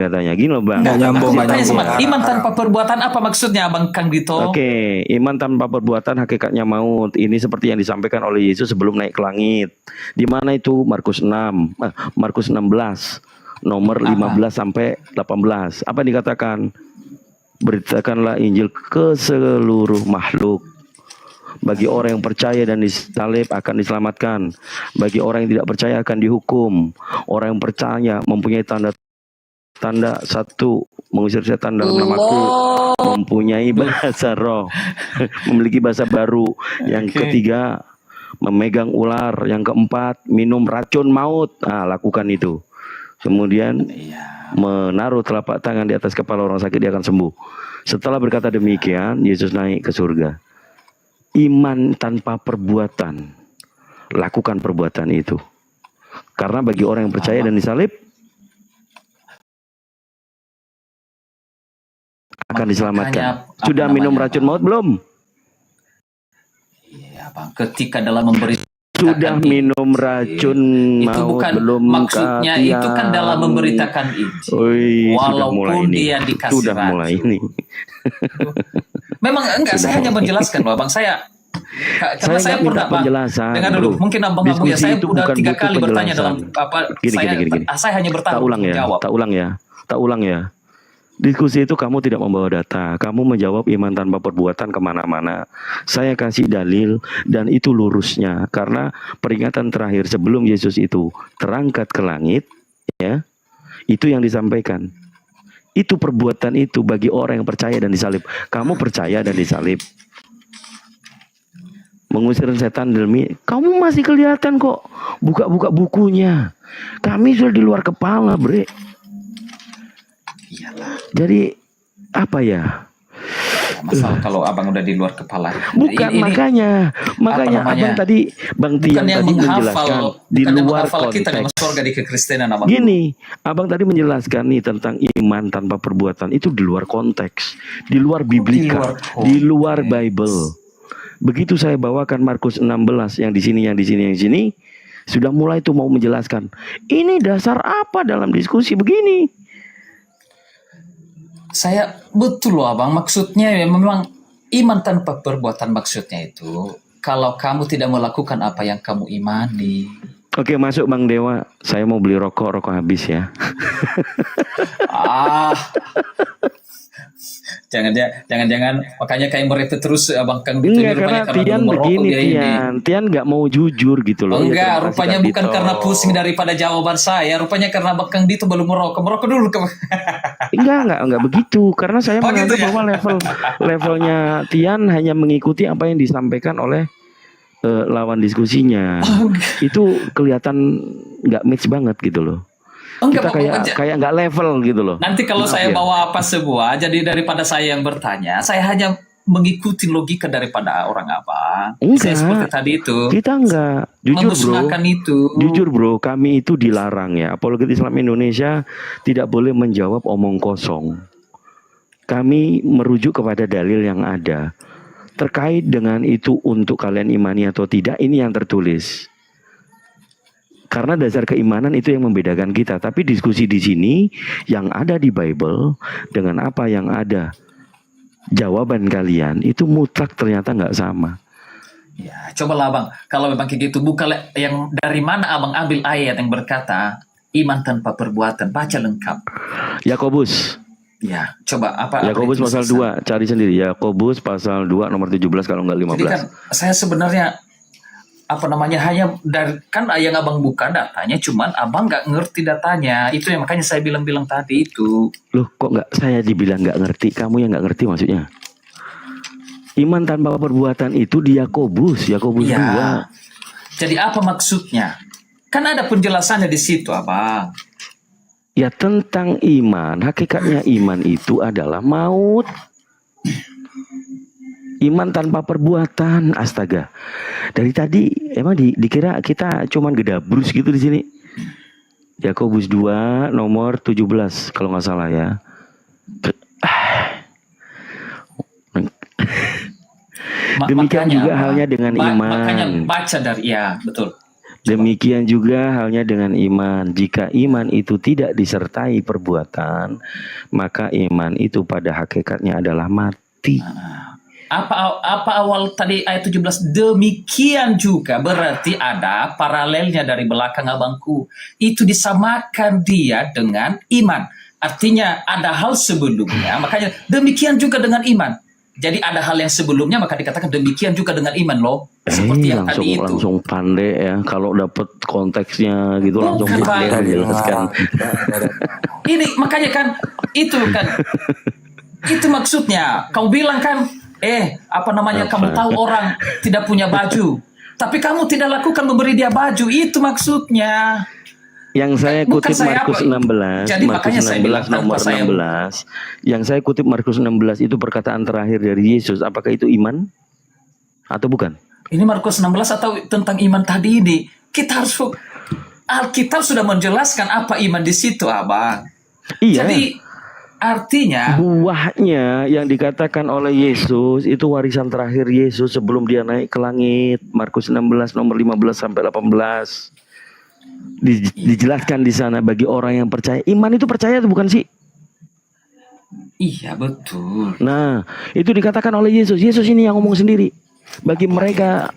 katanya. Gini loh Bang. Nggak nyambung, nggak Tanya nyambung. sama iman tanpa perbuatan apa maksudnya Abang Kang Dito? Oke, iman tanpa perbuatan hakikatnya maut. Ini seperti yang disampaikan oleh Yesus sebelum naik ke langit. Di mana itu? Markus 6, Markus 16, nomor 15 sampai 18. Apa dikatakan? Beritakanlah Injil ke seluruh makhluk. Bagi orang yang percaya dan disalib akan diselamatkan. Bagi orang yang tidak percaya akan dihukum. Orang yang percaya mempunyai tanda satu, mengusir setan dalam namaku, mempunyai bahasa roh, memiliki bahasa baru. Yang ketiga, memegang ular. Yang keempat, minum racun maut. Lakukan itu. Kemudian menaruh telapak tangan di atas kepala orang sakit, dia akan sembuh. Setelah berkata demikian, Yesus naik ke surga. Iman tanpa perbuatan, lakukan perbuatan itu. Karena bagi orang yang percaya dan disalib akan diselamatkan. Sudah minum racun maut belum? Iya, Bang. Ketika dalam memberi Sudah minum racun maut bukan, belum? maksudnya itu kan dalam memberitakan Injil. Walaupun dia dikasih sudah racun. mulai ini. Memang enggak, saya hanya menjelaskan loh, Bang. Saya saya pernah penjelasan. Dengar dulu, mungkin Abang ya, saya udah 3 kali bertanya dalam apa? Saya hanya bertanya. Tak ulang ya. Diskusi itu kamu tidak membawa data, kamu menjawab iman tanpa perbuatan kemana-mana. Saya kasih dalil dan itu lurusnya, karena peringatan terakhir sebelum Yesus itu terangkat ke langit, ya, itu yang disampaikan. Itu perbuatan itu bagi orang yang percaya dan disalib. Kamu percaya dan disalib, mengusir setan demi, kamu masih kelihatan kok, buka-buka bukunya. Kami sudah di luar kepala, bre. Jadi apa ya? Masalah kalau Abang udah di luar kepala. Bukan, makanya Abang tadi, Bang Tian tadi menjelaskan di luar konteks. Kita di surga di kekristenan, Abang. Gini, Abang tadi menjelaskan nih tentang iman tanpa perbuatan itu di luar konteks, di luar biblika, di luar Bible. Begitu saya bawakan Markus 16 yang di sini, sudah mulai tuh mau menjelaskan. Ini dasar apa dalam diskusi begini? Saya betul loh Abang, maksudnya ya memang iman tanpa perbuatan, maksudnya itu kalau kamu tidak melakukan apa yang kamu imani. Oke, masuk Bang Dewa, saya mau beli rokok habis ya. Jangan makanya kayak mereka terus Abang Kang Dito. Enggak, karena Tian begini, Tian nggak mau jujur gitu loh. Enggak, rupanya bukan karena pusing daripada jawaban saya, rupanya karena Abang Kang Dito belum merokok dulu. Enggak begitu, karena saya menganggap gitu ya? bahwa levelnya Tian hanya mengikuti apa yang disampaikan oleh lawan diskusinya. Itu kelihatan nggak match banget gitu loh. Kita kayak nggak level gitu loh. Nanti kalau saya bawa apa sebuah, jadi daripada saya yang bertanya, saya hanya mengikuti logika daripada orang Abang. Saya seperti tadi itu. Kita enggak. Jujur bro, kami itu dilarang ya. Apologet Islam Indonesia tidak boleh menjawab omong kosong. Kami merujuk kepada dalil yang ada. Terkait dengan itu untuk kalian imani atau tidak, ini yang tertulis. Karena dasar keimanan itu yang membedakan kita. Tapi diskusi di sini yang ada di Bible dengan apa yang ada jawaban kalian itu mutlak ternyata nggak sama. Ya, cobalah Abang, kalau memang kayak gitu, buka yang dari mana Abang ambil ayat yang berkata iman tanpa perbuatan, baca lengkap. Yakobus. Ya, coba apa? Yakobus pasal 2, cari sendiri. Yakobus pasal 2 nomor 17 kalau nggak 15. Jadi kan saya sebenarnya hanya dari kan yang Abang buka datanya, cuman Abang nggak ngerti datanya. Itu yang makanya saya bilang tadi itu. Loh, kok nggak saya dibilang nggak ngerti? Kamu yang nggak ngerti maksudnya? Iman tanpa perbuatan itu di Yakobus 2. Jadi apa maksudnya? Kan ada penjelasannya di situ, Abang. Ya, tentang iman, hakikatnya iman itu adalah maut. Iman tanpa perbuatan, astaga. Dari tadi emang dikira kita cuman gedabrus gitu di sini. Yakobus 2 nomor 17 kalau nggak salah ya. Demikian juga halnya dengan iman. Makanya baca dari betul. Demikian juga halnya dengan iman. Jika iman itu tidak disertai perbuatan, maka iman itu pada hakikatnya adalah mati. Apa awal tadi ayat 17? Demikian juga berarti ada paralelnya dari belakang abangku. Itu disamakan dia dengan iman. Artinya ada hal sebelumnya, makanya demikian juga dengan iman. Jadi ada hal yang sebelumnya, maka dikatakan demikian juga dengan iman loh. Seperti yang tadi itu. Langsung pandai ya. Kalau dapat konteksnya gitu langsung pandai jelaskan. Ini makanya kan itu kan. Itu maksudnya. Kau bilang kan, kamu tahu orang tidak punya baju, tapi kamu tidak lakukan memberi dia baju. Itu maksudnya. Yang saya kutip Markus 16, jadi Markus 16 nomor 16. Yang saya kutip Markus 16 itu perkataan terakhir dari Yesus. Apakah itu iman atau bukan? Ini Markus 16 atau tentang iman tadi ini? Kita harus, Alkitab sudah menjelaskan apa iman di situ, Abang. Iya. Jadi artinya buahnya yang dikatakan oleh Yesus itu warisan terakhir Yesus sebelum dia naik ke langit. Markus 16 nomor 15 sampai 18. Dijelaskan di sana bagi orang yang percaya. Iman itu percaya atau bukan sih? Iya betul. Nah, itu dikatakan oleh Yesus. Yesus ini yang ngomong sendiri. Bagi mereka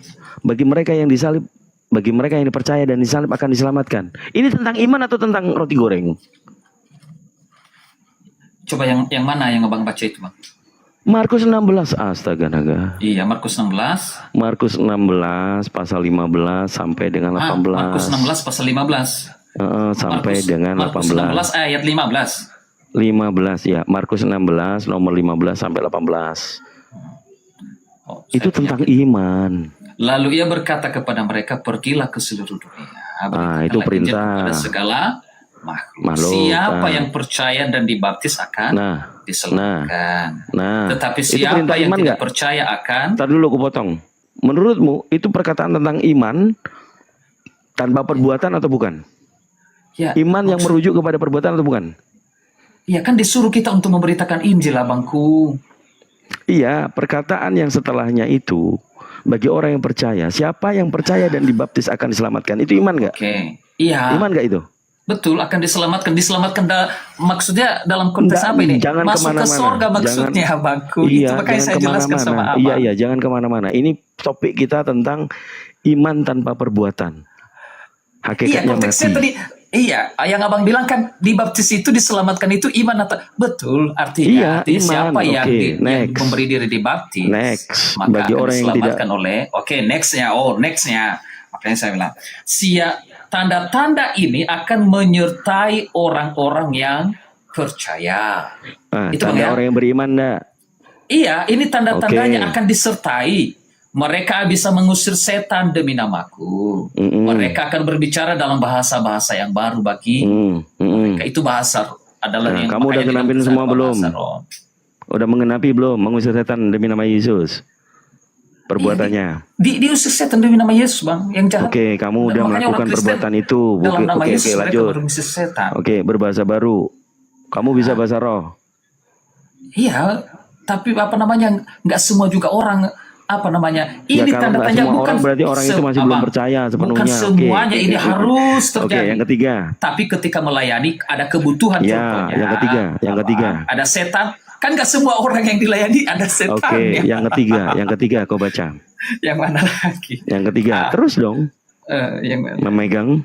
yang disalib, bagi mereka yang dipercaya dan disalib akan diselamatkan. Ini tentang iman atau tentang roti goreng? Coba yang mana yang Abang baca itu, Bang? Markus 16, astaga naga. Iya, Markus 16. Markus 16 pasal 15 sampai dengan 18. Markus 16 pasal 15. Sampai dengan 18. Markus 16 ayat 15. 15 ya, Markus 16 nomor 15 sampai 18. Itu tentang iman. Lalu ia berkata kepada mereka, pergilah ke seluruh dunia. Itu perintah. Kepada segala makhluk. Siapa yang percaya dan dibaptis akan diselamatkan. Tetapi siapa yang tidak percaya akan... Ntar dulu aku potong. Menurutmu itu perkataan tentang iman tanpa perbuatan atau bukan? Ya, iman yang merujuk kepada perbuatan atau bukan? Iya kan disuruh kita untuk memberitakan Injil, Abangku. Iya, perkataan yang setelahnya itu bagi orang yang percaya. Siapa yang percaya dan dibaptis akan diselamatkan. Itu iman nggak? Oke. Iya. Iman nggak itu? Betul, akan diselamatkan. Maksudnya dalam konteks apa ini? Jangan masuk ke surga maksudnya, Abangku. Iya, itu makanya saya jelaskan sama Abang. Iya, jangan kemana-mana. Ini topik kita tentang iman tanpa perbuatan. Hakikatnya konteksnya mati. Tadi, yang Abang bilang kan dibaptis itu diselamatkan itu iman atau betul artinya iman. Siapa yang memberi diri dibaptis, maka bagi akan orang yang diselamatkan oleh. Nextnya, makanya saya bilang tanda-tanda ini akan menyertai orang-orang yang percaya. Itu tanda orang yang beriman enggak? Iya, ini tanda-tandanya akan disertai. Mereka bisa mengusir setan demi namaku. Mereka akan berbicara dalam bahasa-bahasa yang baru bagi mereka. Itu bahasa adalah yang kamu udah genapin semua belum? Udah mengenapi belum mengusir setan demi nama Yesus? Perbuatannya. Diusir setan demi nama Yesus, Bang, yang jahat. Kamu udah melakukan perbuatan itu. Lanjut. Berbahasa baru. Kamu bisa bahasa roh. Iya, tapi nggak semua juga orang ini tanda tanya bukan berarti orang itu masih belum percaya sepenuhnya. Bukan semuanya ini harus terjadi. Yang ketiga. Tapi ketika melayani ada kebutuhan contohnya. Yang ketiga. Ada setan. Kan nggak semua orang yang dilayani ada setan. Yang ketiga kau baca. Yang mana lagi? Yang ketiga. Terus dong. Yang mana? Memegang.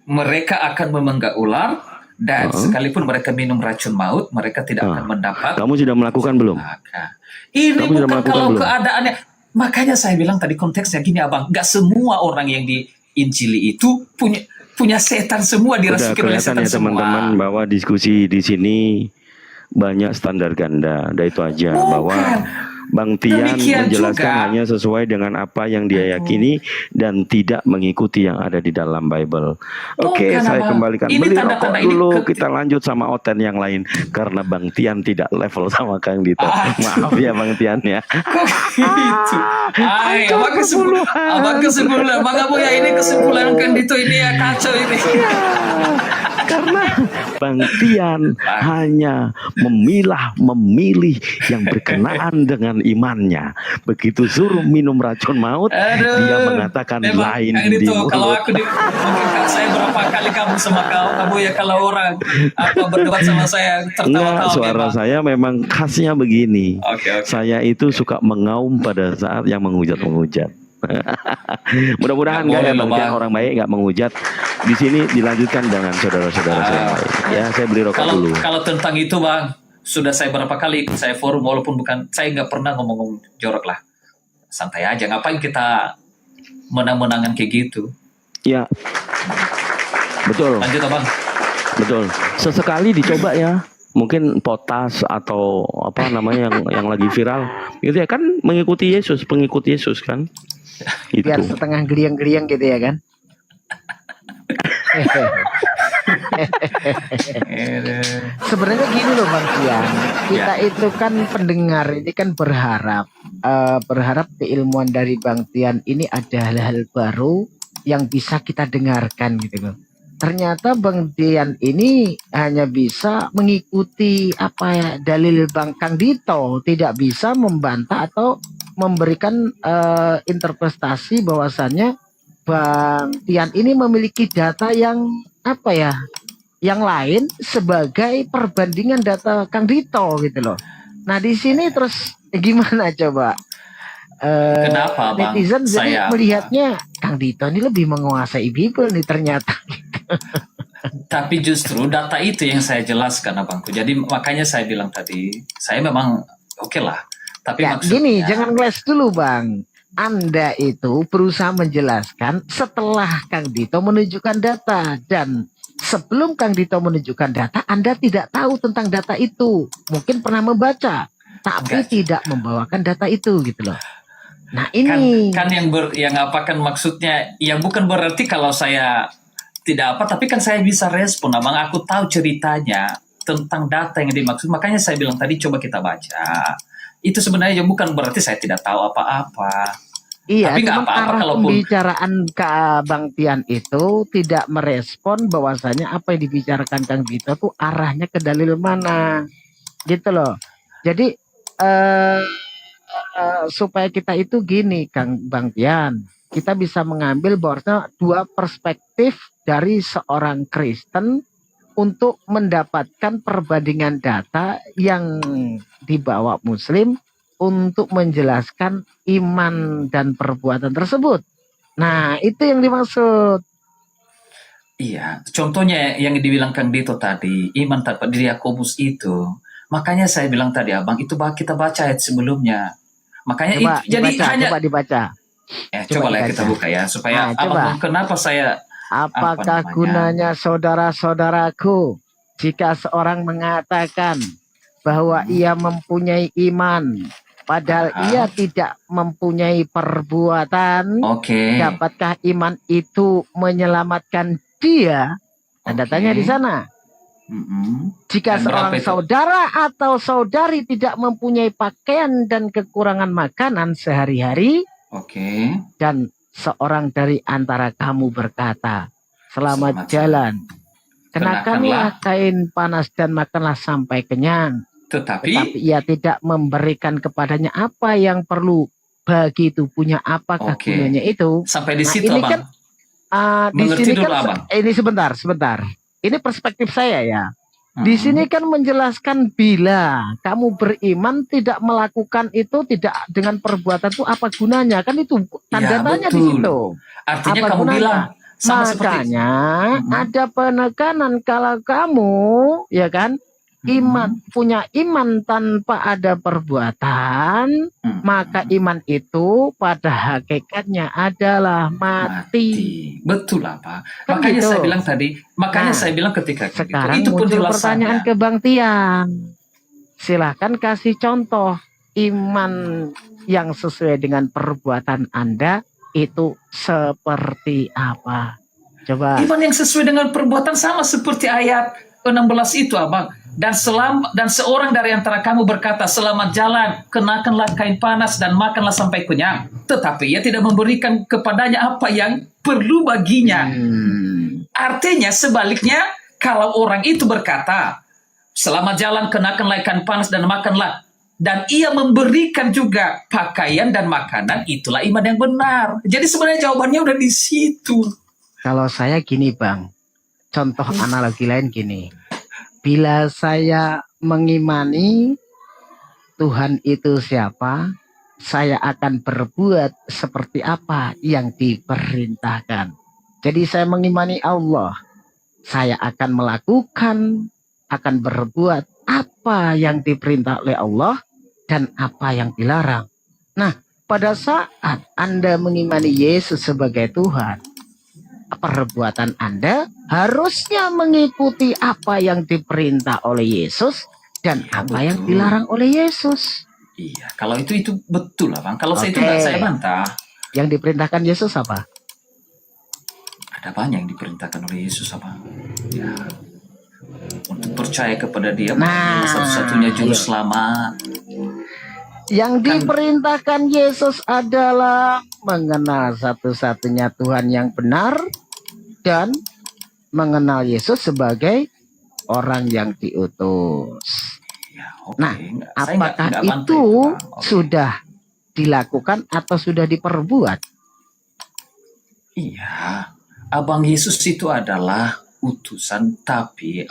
Mereka akan memegang ular. Dan sekalipun mereka minum racun maut, mereka tidak akan mendapat. Kamu sudah melakukan belum? Ini bukan kalau keadaannya. Makanya saya bilang tadi konteksnya gini, Abang. Gak semua orang yang diinjili itu punya setan semua, dirasuki oleh setan semua. Teman-teman bahwa diskusi di sini banyak standar ganda. Udah itu aja. Bahwa Bang Tian menjelaskan hanya sesuai dengan apa yang dia yakini dan tidak mengikuti yang ada di dalam Bible. Saya kembalikan. Beli rokok dulu, kita lanjut sama Oten yang lain karena Bang Tian tidak level sama Kang Dito. Maaf ya Bang Tian ya. Gitu. Abang kesimpulan. Bang Abu ya ini kesimpulan Kang Dito ini ya kacau ini. Karena Bang Tian hanya memilih yang berkenaan dengan imannya. Begitu suruh minum racun maut, dia mengatakan lain di mulut. Kalau aku mungkin saya berapa kali kamu sama kamu ya, kalau orang berdebat sama saya tertawa-tawa. Suara saya memang khasnya begini. Okay. Saya itu suka mengaum pada saat yang menghujat. Mudah-mudahan nggak ya Bang Tian, orang baik nggak menghujat. Di sini dilanjutkan dengan saudara-saudara saya. Ya, saya beli rokok dulu. Kalau tentang itu Bang, sudah saya berapa kali saya forum, walaupun saya nggak pernah ngomong jorok lah. Santai aja, ngapain kita menang-menangan kayak gitu? Ya, betul. Lanjut Bang. Betul. Sesekali dicoba ya. Mungkin potas atau apa namanya yang lagi viral. Gitu ya kan, mengikuti Yesus, pengikut Yesus kan. Itu. Biar setengah geliang-geliang gitu ya kan. Sebenarnya gini loh Bang Tian, kita itu kan pendengar ini kan berharap keilmuan dari Bang Tian ini ada hal-hal baru yang bisa kita dengarkan gitu loh. Ternyata Bang Tian ini hanya bisa mengikuti dalil Bang Kang Dito, tidak bisa membantah atau memberikan interpretasi bahwasannya Bang Tian ini memiliki data yang yang lain sebagai perbandingan data Kang Dito gitu loh. Nah di sini terus gimana coba? Kenapa Bang? Netizen jadi melihatnya Kang Dito ini lebih menguasai Bible nih ternyata. Tapi justru data itu yang saya jelaskan Abangku. Jadi makanya saya bilang tadi, saya memang oke lah. Tapi ya, maksudnya gini, jangan ngeles dulu Bang. Anda itu berusaha menjelaskan setelah Kang Dito menunjukkan data, dan sebelum Kang Dito menunjukkan data, Anda tidak tahu tentang data itu. Mungkin pernah membaca, tapi tidak membawakan data itu gitu loh. Nah ini kan yang maksudnya, yang bukan berarti kalau saya tidak tapi kan saya bisa respon Abang, aku tahu ceritanya tentang data yang dimaksud, makanya saya bilang tadi coba kita baca. Itu sebenarnya bukan berarti saya tidak tahu apa-apa. Iya, tapi nggak apa-apa kalau pembicaraan Bang Tian itu tidak merespon bahwasanya apa yang dibicarakan Kang Dito tuh arahnya ke dalil mana, gitu loh. Jadi supaya kita itu gini, Bang Tian, kita bisa mengambil bahwa dua perspektif dari seorang Kristen untuk mendapatkan perbandingan data yang dibawa Muslim untuk menjelaskan iman dan perbuatan tersebut. Nah, itu yang dimaksud. Iya, contohnya yang dibilang Kang Dito tadi, iman tanpa diri Yakobus itu. Makanya saya bilang tadi Abang, itu kita baca ayat sebelumnya. Makanya coba itu jadi hanya coba dibaca. Coba lah kita buka ya, supaya Abang kenapa saya apakah gunanya saudara-saudaraku jika seorang mengatakan bahwa ia mempunyai iman padahal ia tidak mempunyai perbuatan, dapatkah iman itu menyelamatkan dia? Tanda tanya di sana. Jika seorang saudara atau saudari tidak mempunyai pakaian dan kekurangan makanan sehari-hari, dan seorang dari antara kamu berkata, selamat jalan, kenakanlah kain panas dan makanlah sampai kenyang. Tetapi ia tidak memberikan kepadanya apa yang perlu bagi tubuhnya, apakah gunanya itu? Sampai di situ, ini Abang. Kan, di sini kan, Abang. Ini sebentar. Ini perspektif saya ya. Di sini kan menjelaskan bila kamu beriman tidak melakukan itu, tidak dengan perbuatan itu apa gunanya? Kan itu tanda tanya di situ. Artinya apa kamu gunanya? bilang sama makanya ada penekanan kalau kamu ya kan punya iman tanpa ada perbuatan, maka iman itu pada hakikatnya adalah mati. Betul lah Pak. Kan makanya gitu. saya bilang tadi, saya bilang ketika sekarang itu muncul pertanyaan ke Bang Tian. Silahkan kasih contoh iman yang sesuai dengan perbuatan Anda itu seperti apa? Coba. Iman yang sesuai dengan perbuatan sama seperti ayat 16 itu Abang. Dan seorang dari antara kamu berkata, selamat jalan, kenakanlah kain panas dan makanlah sampai kenyang. Tetapi ia tidak memberikan kepadanya apa yang perlu baginya. Artinya sebaliknya, kalau orang itu berkata, selamat jalan, kenakanlah ikan panas dan makanlah, dan ia memberikan juga pakaian dan makanan, itulah iman yang benar. Jadi sebenarnya jawabannya udah di situ. Kalau saya gini Bang, contoh analogi lain gini. Bila saya mengimani Tuhan itu siapa, saya akan berbuat seperti apa yang diperintahkan. Jadi saya mengimani Allah, saya akan melakukan, akan berbuat apa yang diperintah oleh Allah dan apa yang dilarang. Nah, pada saat Anda mengimani Yesus sebagai Tuhan, perbuatan Anda harusnya mengikuti apa yang diperintah oleh Yesus dan apa yang dilarang oleh Yesus. Iya, kalau itu betul lah Bang. Kalau saya itu nggak saya bantah. Yang diperintahkan Yesus apa? Ada banyak yang diperintahkan oleh Yesus apa? Ya, untuk percaya kepada Dia, nah, satu-satunya juru selamat. Yang diperintahkan Yesus adalah mengenal satu-satunya Tuhan yang benar dan mengenal Yesus sebagai orang yang diutus. Ya, okay. Nah, apakah itu sudah dilakukan atau sudah diperbuat? Iya, Abang Yesus itu adalah utusan, tapi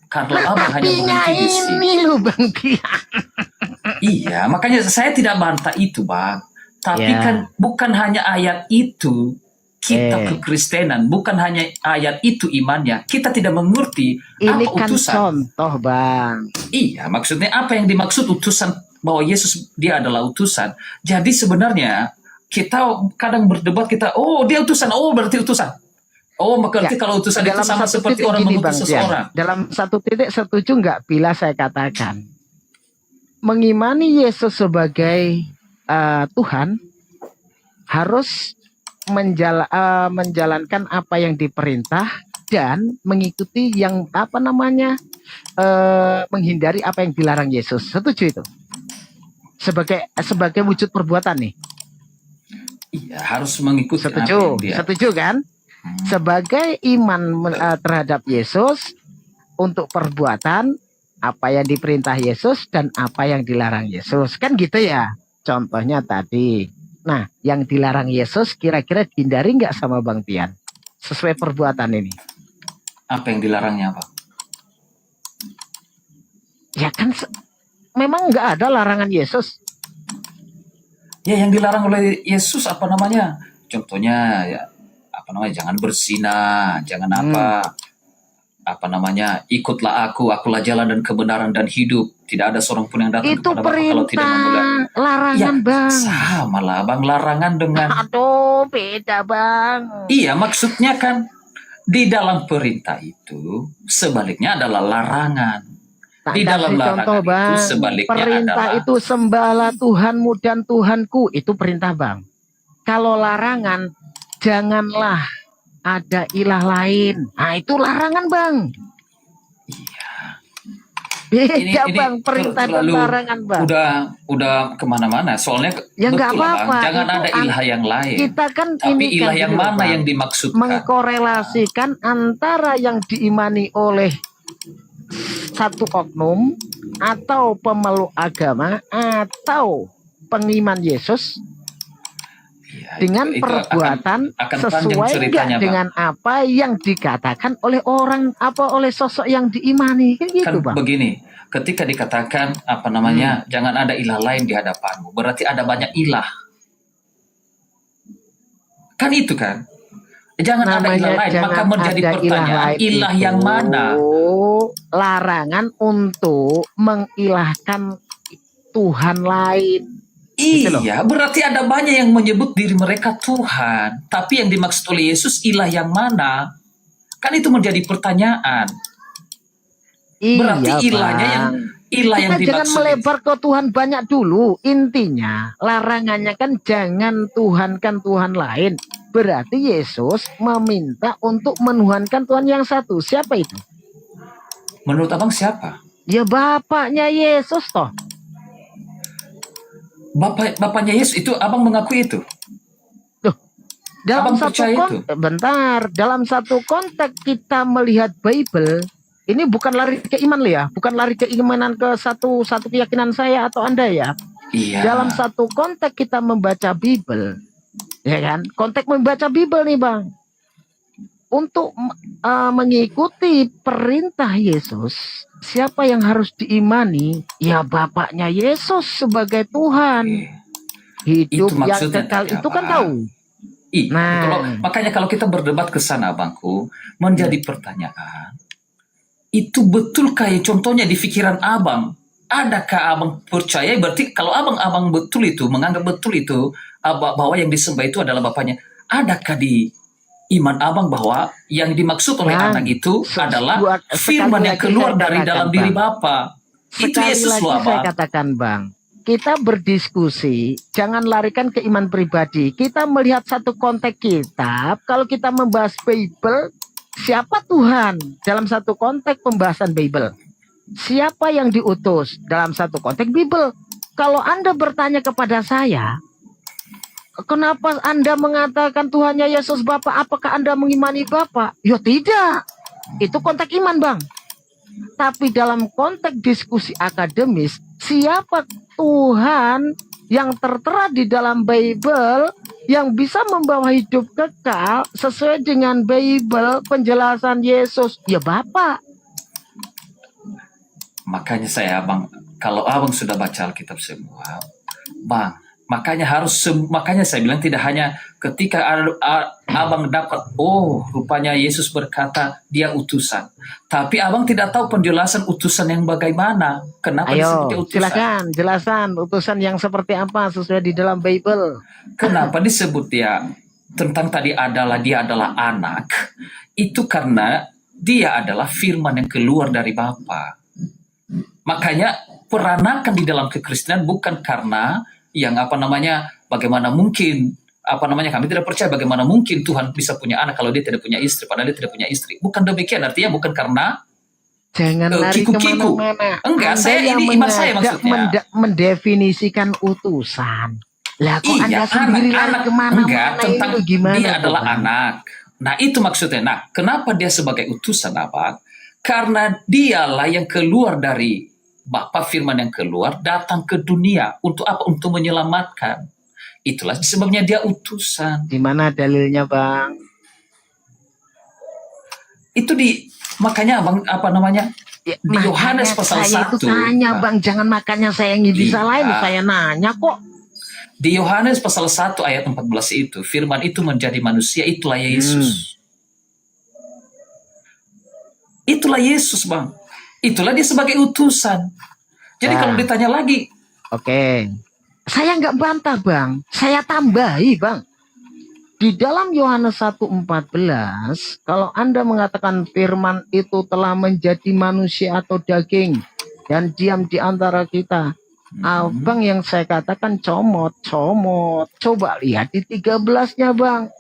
kalau Abang hanya berhenti di sini. Ini loh Bang Tian. Iya, makanya saya tidak bantah itu Bang. Tapi kan bukan hanya ayat itu kita kekristenan, bukan hanya ayat itu imannya. Kita tidak mengerti ini apa kan utusan. Contoh Bang. Iya, maksudnya apa yang dimaksud utusan, bahwa Yesus dia adalah utusan. Jadi sebenarnya kita kadang berdebat, dia utusan, berarti utusan. Berarti kalau utusan itu sama seperti orang mengutus seseorang. Dalam satu titik setuju nggak bila saya katakan mengimani Yesus sebagai Tuhan harus menjalankan apa yang diperintah dan mengikuti yang menghindari apa yang dilarang Yesus. Setuju itu? Sebagai wujud perbuatan nih. Iya, harus mengikuti. Setuju kan? Sebagai iman terhadap Yesus untuk perbuatan apa yang diperintah Yesus dan apa yang dilarang Yesus. Kan gitu ya? Contohnya tadi. Nah, yang dilarang Yesus kira-kira dihindari nggak sama Bang Tian? Sesuai perbuatan ini. Apa yang dilarangnya, Pak? Ya kan, memang nggak ada larangan Yesus. Ya, yang dilarang oleh Yesus apa namanya? Contohnya, jangan berzina, jangan ikutlah akulah jalan dan kebenaran dan hidup. Tidak ada seorang pun yang datang itu kepada Bapa kalau tidak memuliakan. Larangan ya, Bang. Sama lah Bang, larangan dengan. Aduh, beda Bang. Iya, maksudnya kan di dalam perintah itu sebaliknya adalah larangan. Di dalam larangan contoh, Bang. Itu sebaliknya perintah adalah. Itu sembahlah Tuhanmu dan Tuhanku, itu perintah Bang. Kalau larangan, janganlah ada ilah lain. Nah, itu larangan Bang. Iya. Beda Bang, perintah dan larangan Bang. Udah kemana-mana. Soalnya ya nggak apa-apa. Jangan ada ilah yang lain. Kita kan tapi ini ilah kan yang mana Bang, yang dimaksudkan? Mengkorelasikan antara yang diimani oleh satu oknum atau pemeluk agama atau pengiman Yesus. Ya, dengan perbuatan akan sesuai enggak dengan apa yang dikatakan oleh oleh sosok yang diimani kan gitu Bang. Begini, ketika dikatakan jangan ada ilah lain di hadapanmu, berarti ada banyak ilah. Kan itu kan? Jangan ada ilah lain, maka menjadi pertanyaan ilah yang mana? Larangan untuk mengilahkan Tuhan lain. Iya, berarti ada banyak yang menyebut diri mereka Tuhan. Tapi yang dimaksud oleh Yesus ilah yang mana? Kan itu menjadi pertanyaan. Berarti iya, ilahnya ilah yang dimaksud. Jangan melebar ke Tuhan banyak dulu. Intinya larangannya kan jangan tuhankan Tuhan lain. Berarti Yesus meminta untuk menuhankan Tuhan yang satu. Siapa itu? Menurut Abang siapa? Ya Bapaknya Yesus toh. Bapaknya Yesus itu Abang mengakui itu? Dalam Abang satu percaya itu? bentar, dalam satu konteks kita melihat Bible, ini bukan lari ke iman ya, bukan lari keimanan ke satu keyakinan saya atau Anda ya. Iya. Dalam satu konteks kita membaca Bible, ya kan? Konteks membaca Bible nih, Bang. Untuk mengikuti perintah Yesus, siapa yang harus diimani? Ya Bapaknya Yesus sebagai Tuhan. Hidup Itu yang maksudnya kekal tadi, itu kan Abang. tahu. Makanya kalau kita berdebat ke sana, Abangku, menjadi pertanyaan, itu betulkah ya contohnya di pikiran Abang? Adakah Abang percaya? Berarti kalau Abang betul itu, menganggap betul itu, bahwa yang disembah itu adalah Bapaknya, adakah di iman Abang bahwa yang dimaksud oleh anak itu adalah firman yang keluar dari dalam diri Bapa? Itu Yesus loh, Abang. Saya katakan, Bang, kita berdiskusi, jangan larikan ke iman pribadi. Kita melihat satu konteks kitab. Kalau kita membahas Bible, siapa Tuhan dalam satu konteks pembahasan Bible? Siapa yang diutus dalam satu konteks Bible? Kalau Anda bertanya kepada saya, kenapa Anda mengatakan Tuhannya Yesus Bapa? Apakah Anda mengimani Bapa? Ya tidak. Itu konteks iman, Bang. Tapi dalam konteks diskusi akademis, siapa Tuhan yang tertera di dalam Bible yang bisa membawa hidup kekal sesuai dengan Bible penjelasan Yesus? Ya Bapa. Makanya kalau Abang sudah baca Alkitab semua, Bang, makanya saya bilang tidak hanya ketika Abang dapat, rupanya Yesus berkata dia utusan, tapi Abang tidak tahu penjelasan utusan yang bagaimana. Kenapa disebut dia utusan? Silakan jelasan utusan yang seperti apa sesuai di dalam Bible. Kenapa disebut dia tentang tadi dia adalah anak? Itu karena dia adalah firman yang keluar dari Bapa. Makanya peranakan di dalam kekristenan bukan karena yang bagaimana mungkin kami tidak percaya bagaimana mungkin Tuhan bisa punya anak kalau dia tidak punya istri, padahal dia tidak punya istri. Bukan demikian, artinya bukan karena jangan lari kemana-mana. Enggak, ini iman saya maksudnya. Mendefinisikan utusan. Lah kok Anda sendiri lari kemana-mana? Tentang itu gimana? Dia adalah anak. Nah itu maksudnya. Nah kenapa dia sebagai utusan, Abang? Karena dialah yang keluar dari Bapa, firman yang keluar datang ke dunia untuk apa? Untuk menyelamatkan. Itulah sebabnya dia utusan. Di mana dalilnya, Bang? Itu makanya Abang Ya, di Yohanes pasal 1. Saya itu tanya, Bang, jangan makanya saya yang disalahin, saya nanya kok. Di Yohanes pasal 1 ayat 14 itu, firman itu menjadi manusia, itulah Yesus. Itulah Yesus, Bang. Itulah dia sebagai utusan. Jadi kalau ditanya lagi. Oke. Saya nggak bantah, Bang. Saya tambahi, Bang. Di dalam Yohanes 1:14, kalau Anda mengatakan firman itu telah menjadi manusia atau daging dan diam di antara kita. Abang yang saya katakan comot. Coba lihat di 13-nya, Bang.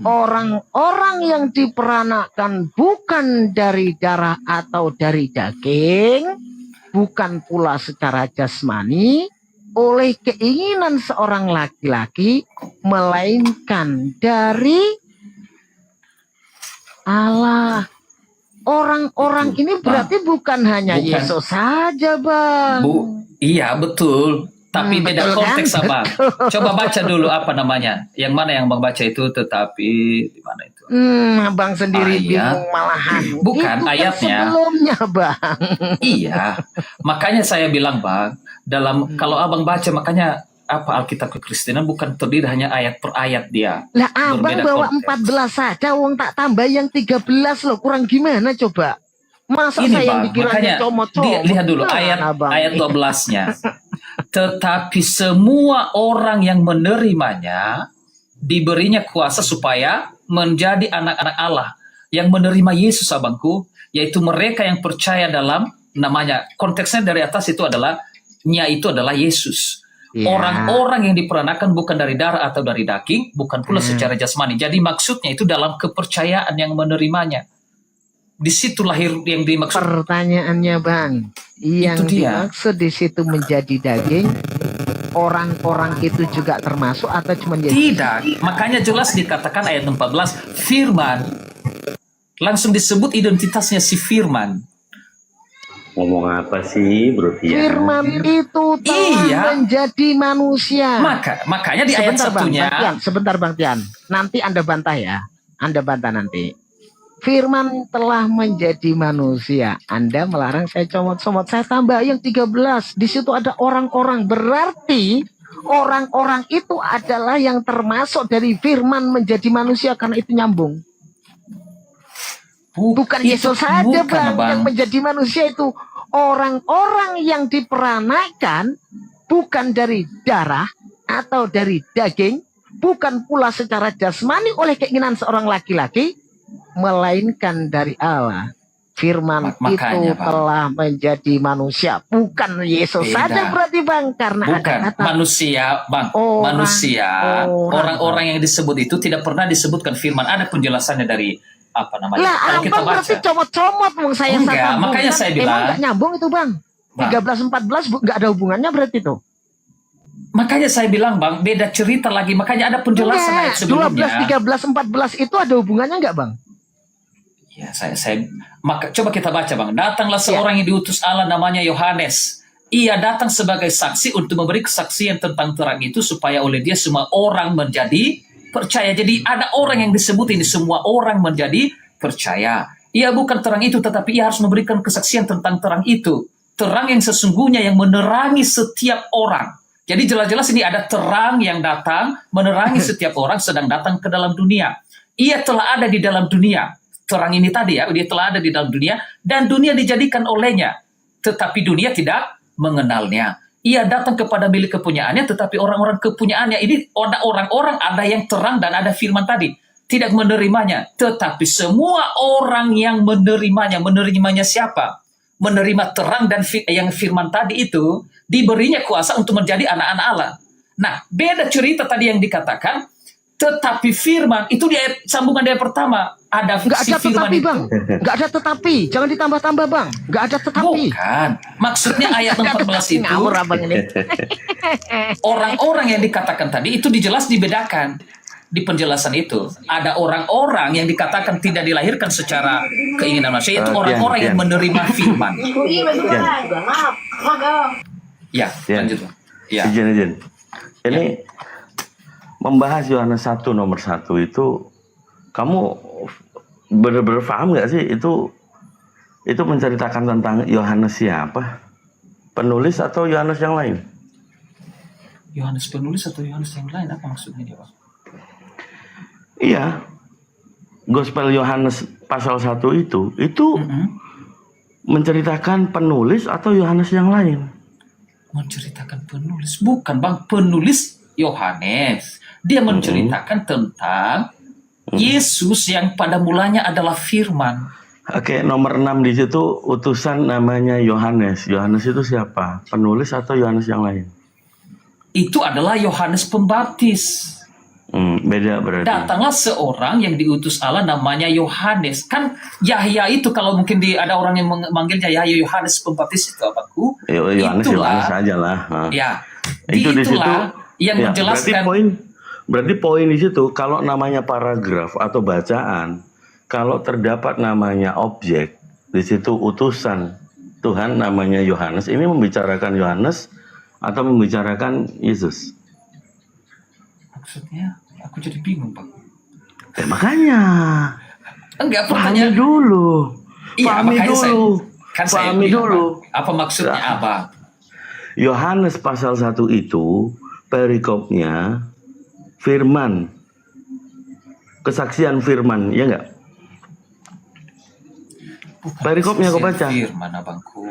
Orang-orang yang diperanakan bukan dari darah atau dari daging, bukan pula secara jasmani, oleh keinginan seorang laki-laki, melainkan dari Allah. Orang-orang ini berarti bukan hanya Yesus saja, Bang. Iya, betul. Tapi beda konteks, kan? Abang. Coba baca dulu yang mana yang Bang baca itu, tetapi di mana itu? Bang sendiri bingung malahan. Bukan itu ayatnya. Sebelumnya, Bang. Iya. Makanya saya bilang, Bang, kalau Abang baca, makanya Alkitab kekristenan bukan terdiri hanya ayat per ayat dia. Lah Abang bawa konteks. 14 saja, wong tak tambah yang 13 loh, kurang gimana coba? Masa ini, saya yang Bang, dikiranya comot-comot. Lihat dulu ayat 12-nya. Tetapi semua orang yang menerimanya diberinya kuasa supaya menjadi anak-anak Allah yang menerima Yesus, Abangku, yaitu mereka yang percaya dalam namanya. Konteksnya dari atas itu adalah Yesus. Orang-orang yang diperanakan bukan dari darah atau dari daging, bukan pula secara jasmani. Jadi maksudnya itu dalam kepercayaan yang menerimanya. Di situ lahir yang dimaksud. Pertanyaannya, Bang, yang dimaksud di situ menjadi daging, orang-orang itu juga termasuk atau cuma Yesus? Tidak, makanya jelas dikatakan ayat 14, firman. Langsung disebut identitasnya si firman. Ngomong apa sih, Bro Tian? Firman itu telah menjadi manusia. Makanya di ayat satunya. Sebentar Bang Tian, nanti Anda bantah ya. Anda bantah nanti. Firman telah menjadi manusia. Anda melarang saya comot-comot. Saya tambah yang 13. Di situ ada orang-orang. Berarti orang-orang itu adalah yang termasuk dari firman menjadi manusia. Karena itu nyambung. Bukan Yesus saja bang yang menjadi manusia itu. Orang-orang yang diperanakan bukan dari darah atau dari daging. Bukan pula secara jasmani oleh keinginan seorang laki-laki. Melainkan dari Allah. Firman itu telah menjadi manusia. Bukan Yesus saja berarti bang. Karena bukan ada kata manusia bang. Orang-orang yang disebut itu tidak pernah disebutkan firman. Ada penjelasannya dari apa namanya? Lah apa berarti comot-comot bang saya enggak, makanya saya bilang. Emang gak nyambung itu bang. 13-14 gak ada hubungannya berarti itu. Makanya saya bilang bang, beda cerita lagi. Makanya ada penjelasan ayat sebelumnya. 12, 13, 14 itu ada hubungannya nggak bang? Ya maka coba kita baca bang. Datanglah seorang yang diutus Allah namanya Yohanes. Ia datang sebagai saksi untuk memberi kesaksian tentang terang itu supaya oleh dia semua orang menjadi percaya. Jadi ada orang yang disebut ini semua orang menjadi percaya. Ia bukan terang itu tetapi ia harus memberikan kesaksian tentang terang itu. Terang yang sesungguhnya yang menerangi setiap orang. Jadi jelas-jelas ini ada terang yang datang menerangi setiap orang sedang datang ke dalam dunia. Ia telah ada di dalam dunia. Terang ini tadi ya, dia telah ada di dalam dunia dan dunia dijadikan olehnya. Tetapi dunia tidak mengenalnya. Ia datang kepada milik kepunyaannya tetapi orang-orang kepunyaannya ini ada orang-orang ada yang terang dan ada firman tadi. Tidak menerimanya. Tetapi semua orang yang menerimanya siapa? Menerima terang dan yang firman tadi itu diberinya kuasa untuk menjadi anak-anak Allah. Nah, beda cerita tadi yang dikatakan, tetapi firman itu di ayat, sambungan dari pertama ada nggak si ada firman tetapi itu. bang, nggak ada tetapi, jangan ditambah-tambah bang, nggak ada tetapi. Bukan, maksudnya ayat 14 itu ngawur abang ini. Orang-orang yang dikatakan tadi itu dijelas dibedakan. Di penjelasan itu ada orang-orang yang dikatakan tidak dilahirkan secara keinginan manusia, itu orang-orang yang menerima firman. Ya, lanjut. Ya. Izin. Ini membahas Yohanes 1 nomor 1 itu kamu benar-benar paham nggak sih itu menceritakan tentang Yohanes siapa? Penulis atau Yohanes yang lain? Yohanes penulis atau Yohanes yang lain, apa maksudnya dia, Pak? Iya, Gospel Yohanes pasal 1 itu menceritakan penulis atau Yohanes yang lain? Menceritakan penulis, bukan bang, penulis Yohanes. Dia menceritakan tentang Yesus yang pada mulanya adalah firman. Oke, nomor 6 di situ utusan namanya Yohanes. Yohanes itu siapa? Penulis atau Yohanes yang lain? Itu adalah Yohanes Pembaptis. Beda berarti. Datanglah seorang yang diutus Allah namanya Yohanes. Kan Yahya itu kalau mungkin ada orang yang memanggilnya Yahya Yohanes Pembaptis itu apaku? Yohanes saja lah. Nah. Ya. Itu di situ yang menjelaskan. Berarti poin di situ kalau namanya paragraf atau bacaan, kalau terdapat namanya objek, di situ utusan Tuhan namanya Yohanes, ini membicarakan Yohanes atau membicarakan Yesus? Maksudnya aku jadi bingung, Pak. Makanya. Enggak, pahami dulu. Iya, pahami dulu. Pahami dulu. Apa maksudnya apa? Yohanes pasal 1 itu perikopnya firman. Kesaksian firman, ya enggak? Perikopnya kau baca. Firman, abangku.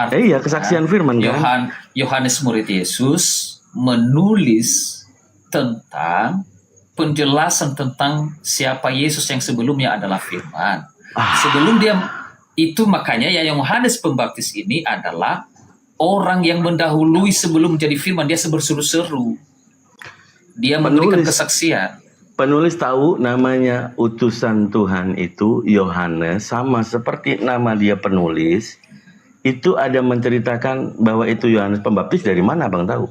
Iya, kesaksian firman kan. Yohanes murid Yesus menulis tentang penjelasan tentang siapa Yesus yang sebelumnya adalah firman. Sebelum dia itu makanya ya Yohanes Pembaptis ini adalah orang yang mendahului sebelum menjadi firman. Dia berseru-seru. Dia memberikan kesaksian. Penulis tahu namanya utusan Tuhan itu Yohanes, sama seperti nama dia penulis. Itu ada menceritakan bahwa itu Yohanes Pembaptis, dari mana Bang tahu?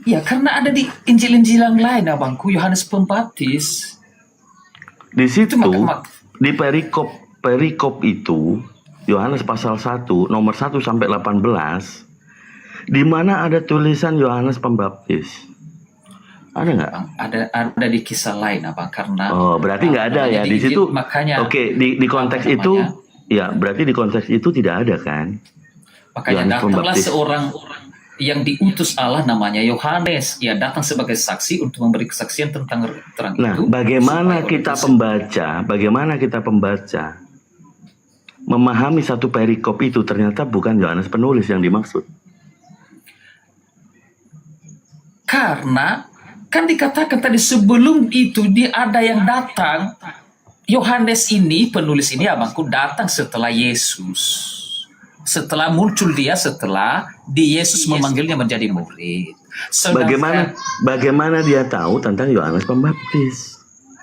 Ya, karena ada di Injil-Injil yang lain, abangku, Yohanes Pembaptis. Di situ, Itu di perikop itu, Yohanes pasal 1, nomor 1 sampai 18, di mana ada tulisan Yohanes Pembaptis? Ada nggak? Ada di kisah lain, abang, karena berarti nggak ada ya di situ. Makanya, Oke, di konteks itu, ya berarti di konteks itu tidak ada kan? Makanya datanglah seorang yang diutus Allah namanya Yohanes. Ia datang sebagai saksi untuk memberi kesaksian tentang terang itu. Bagaimana kita pembaca memahami satu perikop itu ternyata bukan Yohanes penulis yang dimaksud? Karena kan dikatakan tadi sebelum itu ada yang datang. Yohanes ini, penulis ini, abangku, datang setelah Yesus. Setelah muncul dia, setelah Yesus memanggilnya menjadi murid. Bagaimana dia tahu tentang Yohanes Pembaptis?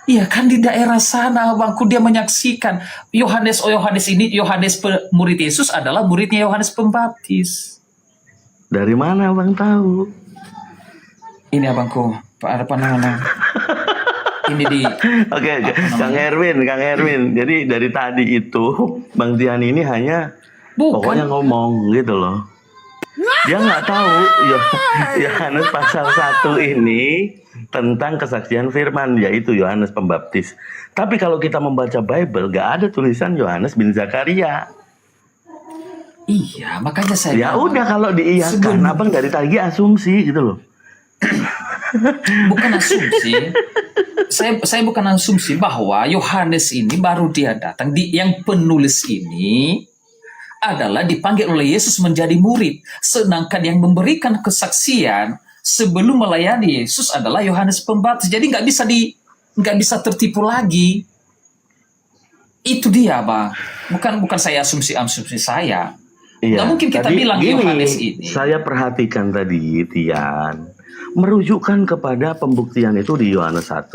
Iya, kan di daerah sana, abangku, dia menyaksikan Yohanes murid Yesus adalah muridnya Yohanes Pembaptis. Dari mana abang tahu? Ini abangku, ada pandangan. Ini di. Oke, Kang Erwin. Jadi dari tadi itu Bang Tian ini hanya pokoknya ngomong gitu loh. Dia nggak tahu Yohanes pasal 1 ini tentang kesaksian firman, yaitu Yohanes Pembaptis. Tapi kalau kita membaca Bible, nggak ada tulisan Yohanes bin Zakaria. Iya, makanya saya. Ya udah, kalau diiyakan, abang dari tadi asumsi gitu loh. Bukan asumsi. Saya bukan asumsi bahwa Yohanes ini baru dia datang. Yang penulis ini adalah dipanggil oleh Yesus menjadi murid. Sedangkan yang memberikan kesaksian sebelum melayani Yesus adalah Yohanes Pembaptis. Jadi nggak bisa tertipu lagi. Itu dia, Bang. Bukan saya asumsi saya. Iya, nggak mungkin kita bilang Yohanes ini. Saya perhatikan tadi, Tian, merujukkan kepada pembuktian itu di Yohanes 1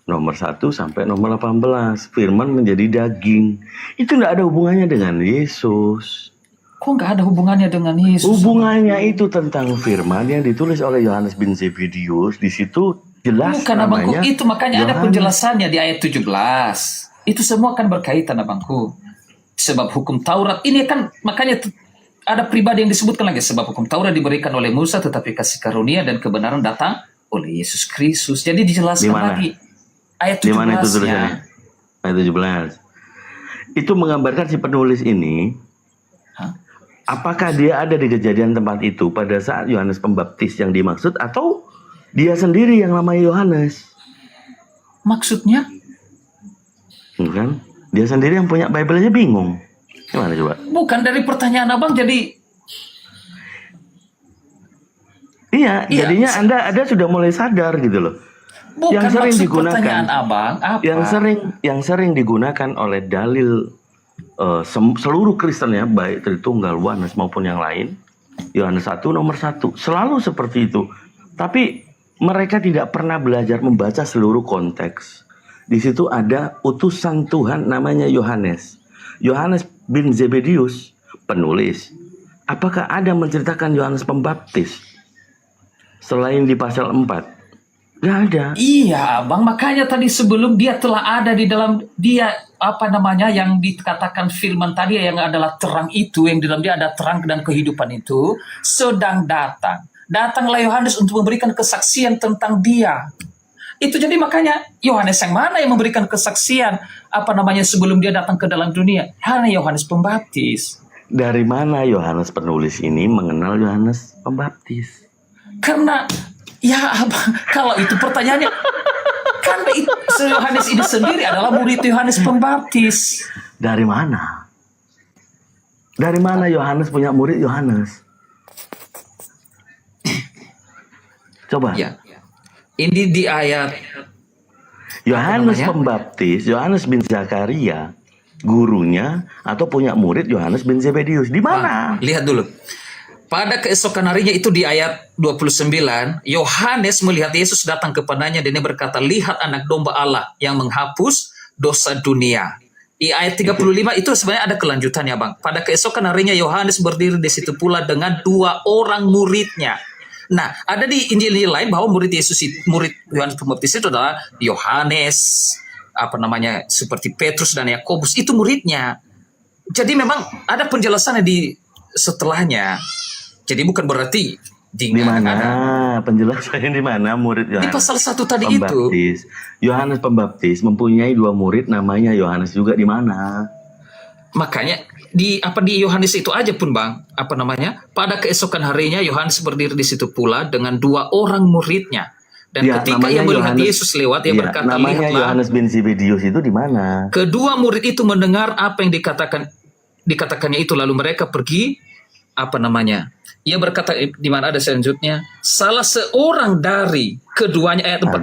nomor 1 sampai nomor 18. Firman menjadi daging. Itu nggak ada hubungannya dengan Yesus. Kok nggak ada hubungannya dengan Yesus? Hubungannya itu tentang firman yang ditulis oleh Yohanes bin Zebedius. Di situ jelas bukan, namanya. Abangku, itu makanya ada penjelasannya di ayat 17. Itu semua akan berkaitan, abangku. Sebab hukum Taurat ini kan, makanya ada pribadi yang disebutkan lagi. Sebab hukum Taurat diberikan oleh Musa, tetapi kasih karunia dan kebenaran datang oleh Yesus Kristus. Jadi dijelaskan lagi. Ayat 17. Di mana itu tulisannya? Ayat 17. Itu menggambarkan si penulis ini. Apakah dia ada di kejadian tempat itu pada saat Yohanes Pembaptis yang dimaksud, atau dia sendiri yang namanya Yohanes? Maksudnya? Kan? Dia sendiri yang punya Bible aja bingung. Gimana coba? Bukan, dari pertanyaan abang jadi. Iya, jadinya Anda sudah mulai sadar gitu loh. Bukan, yang sering digunakan pertanyaan abang apa? Yang sering digunakan oleh dalil seluruh Kristen ya, baik Tritunggal, Oneness maupun yang lain, Yohanes 1 nomor 1, selalu seperti itu. Tapi mereka tidak pernah belajar membaca seluruh konteks. Di situ ada utusan Tuhan namanya Yohanes. Yohanes bin Zebedius, penulis. Apakah ada menceritakan Yohanes Pembaptis selain di pasal 4? Gak ada. Iya, Bang. Makanya tadi sebelum dia telah ada di dalam dia yang dikatakan firman tadi yang adalah terang itu, yang di dalam dia ada terang dan kehidupan itu sedang datang. Datanglah Yohanes untuk memberikan kesaksian tentang dia. Itu jadi makanya Yohanes yang mana yang memberikan kesaksian sebelum dia datang ke dalam dunia? Hanya Yohanes Pembaptis. Dari mana Yohanes penulis ini mengenal Yohanes Pembaptis? Karena kalau itu pertanyaannya, karena Yohanes ini sendiri adalah murid Yohanes Pembaptis. Dari mana? Dari mana Yohanes punya murid Yohanes? Coba. Ya. Ini di ayat Yohanes Pembaptis, Yohanes bin Zakaria, gurunya atau punya murid Yohanes bin Zebedius. Di mana? Lihat dulu. Pada keesokan harinya itu di ayat 29, Yohanes melihat Yesus datang kepadanya dan dia berkata, "Lihat anak domba Allah yang menghapus dosa dunia." Di ayat 35 itu sebenarnya ada kelanjutannya, Bang. Pada keesokan harinya Yohanes berdiri di situ pula dengan 2 orang muridnya. Nah, ada di Injil lain bahwa murid Yohanes Pembaptis itu adalah Yohanes, seperti Petrus dan Yakobus, itu muridnya. Jadi memang ada penjelasannya di setelahnya. Jadi bukan berarti di mana penjelasannya, di mana murid Yohanes? Di pasal 1 tadi Pembaptis. itu. Yohanes Pembaptis mempunyai 2 murid, namanya Yohanes juga, di mana? Makanya di Yohanes itu aja pun, Bang, pada keesokan harinya Yohanes berdiri di situ pula dengan 2 orang muridnya. Dan ketika ia melihat Yesus lewat, ia berkata, namanya Yohanes bin Zebedius itu di mana? Kedua murid itu mendengar apa yang dikatakannya itu, lalu mereka pergi. Ia berkata, di mana ada selanjutnya, salah seorang dari keduanya, ayat 40.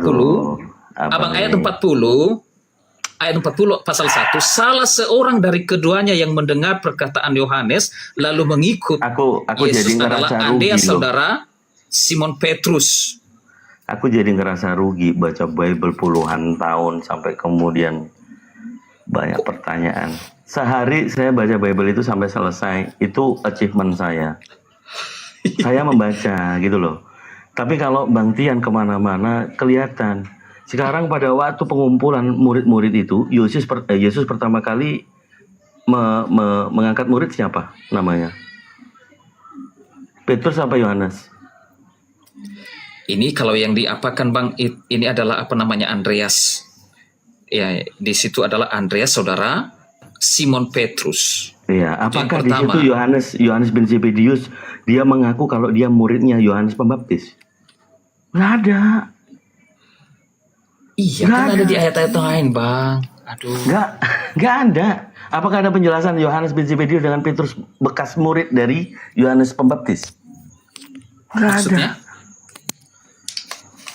Ayat 40 pasal 1, salah seorang dari keduanya yang mendengar perkataan Yohanes lalu mengikut aku Yesus jadi adalah Andreas, saudara Simon Petrus. Aku jadi ngerasa rugi baca Bible puluhan tahun sampai kemudian banyak pertanyaan. Sehari saya baca Bible itu sampai selesai, itu achievement saya. Saya membaca gitu loh. Tapi kalau Bang Tian kemana-mana kelihatan. Sekarang pada waktu pengumpulan murid-murid itu, Yesus pertama kali mengangkat murid siapa namanya? Petrus apa Yohanes? Ini kalau yang diapakan, Bang, ini adalah Andreas. Ya, di situ adalah Andreas, saudara Simon Petrus. Iya, apakah di situ Yohanes bin Zebedius dia mengaku kalau dia muridnya Yohanes Pembaptis? Nggak ada. Iya, kan ada di ayat-ayat lain, Bang. Aduh. Nggak ada. Apakah ada penjelasan Yohanes bin Zebedius dengan Petrus bekas murid dari Yohanes Pembaptis? Nggak ada.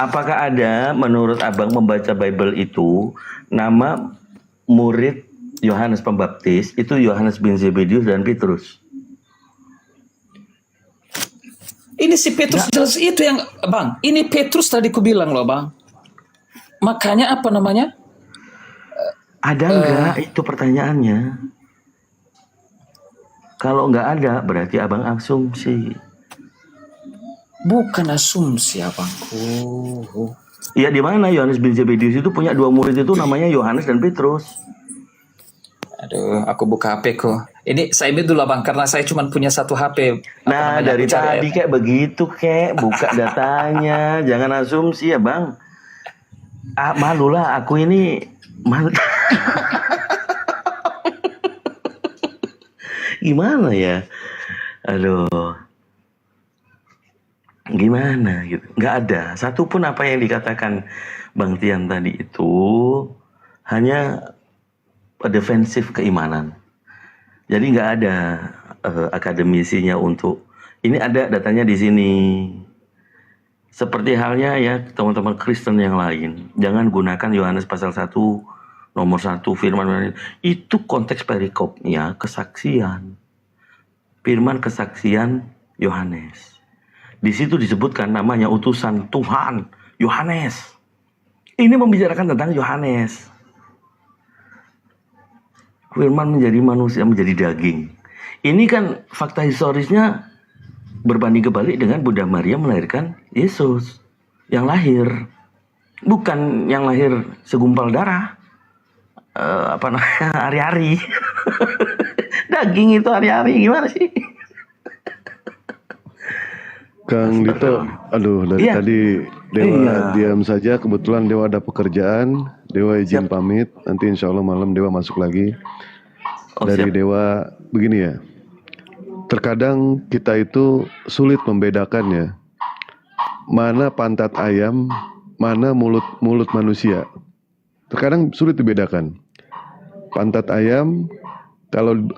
Apakah ada menurut Abang membaca Bible itu nama murid Yohanes Pembaptis itu Yohanes bin Zebedius dan Petrus? Ini si Petrus jelas itu yang, Bang. Ini Petrus tadi ku bilang loh, Bang. Makanya ada enggak itu pertanyaannya? Kalau enggak ada berarti Abang asumsi. Bukan asumsi, Abangku. Ya, di mana Yohanes bin Zebedius itu punya 2 murid itu namanya Yohanes dan Petrus. Aduh, aku buka HP kok. Ini saya ambil dulu, Bang, karena saya cuma punya 1 HP. Nah, dari tadi kayak begitu, buka datanya. Jangan asumsi ya, Bang. Malulah aku ini malu. Gimana ya? Aduh. Gimana gitu? Nggak ada satupun apa yang dikatakan Bang Tian tadi itu hanya defensif keimanan. Jadi nggak ada akademisinya untuk ini, ada datanya di sini. Seperti halnya ya teman-teman Kristen yang lain, jangan gunakan Yohanes pasal 1 nomor 1 firman itu konteks perikopnya kesaksian. Firman kesaksian Yohanes. Di situ disebutkan namanya utusan Tuhan Yohanes. Ini membicarakan tentang Yohanes. Firman menjadi manusia, menjadi daging. Ini kan fakta historisnya berbanding kebalik dengan Bunda Maria melahirkan Yesus yang lahir, bukan yang lahir segumpal darah. Hari-hari. Daging itu hari-hari, gimana sih? Kang Dito, aduh dari tadi Dewa diam saja, kebetulan Dewa ada pekerjaan, Dewa izin pamit, nanti insya Allah malam Dewa masuk lagi. Dari Dewa begini ya, terkadang kita itu sulit membedakan ya, mana pantat ayam, mana mulut manusia. Terkadang sulit dibedakan. Pantat ayam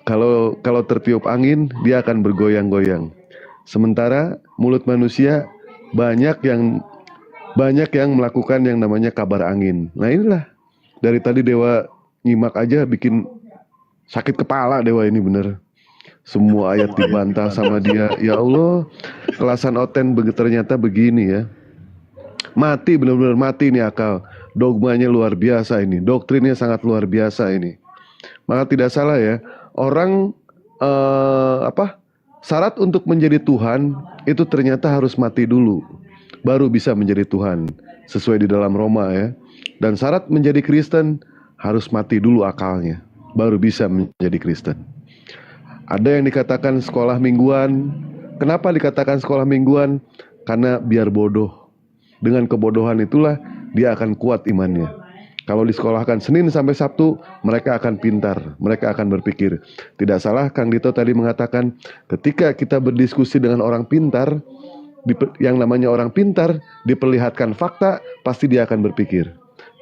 kalau tertiup angin dia akan bergoyang-goyang. Sementara mulut manusia banyak yang melakukan yang namanya kabar angin. Nah inilah dari tadi Dewa nyimak aja bikin sakit kepala Dewa ini bener. Semua ayat dibantah sama dia. Ya Allah, kelasan Oten ternyata begini ya. Mati, benar-benar mati nih akal. Dogmanya luar biasa ini, doktrinnya sangat luar biasa ini. Maka tidak salah ya, orang syarat untuk menjadi Tuhan itu ternyata harus mati dulu, baru bisa menjadi Tuhan, sesuai di dalam Roma ya. Dan syarat menjadi Kristen harus mati dulu akalnya, baru bisa menjadi Kristen. Ada yang dikatakan sekolah mingguan. Kenapa dikatakan sekolah mingguan? Karena biar bodoh. Dengan kebodohan itulah dia akan kuat imannya. Kalau disekolahkan Senin sampai Sabtu, mereka akan pintar, mereka akan berpikir. Tidak salah Kang Dito tadi mengatakan, ketika kita berdiskusi dengan orang pintar, yang namanya orang pintar diperlihatkan fakta, pasti dia akan berpikir.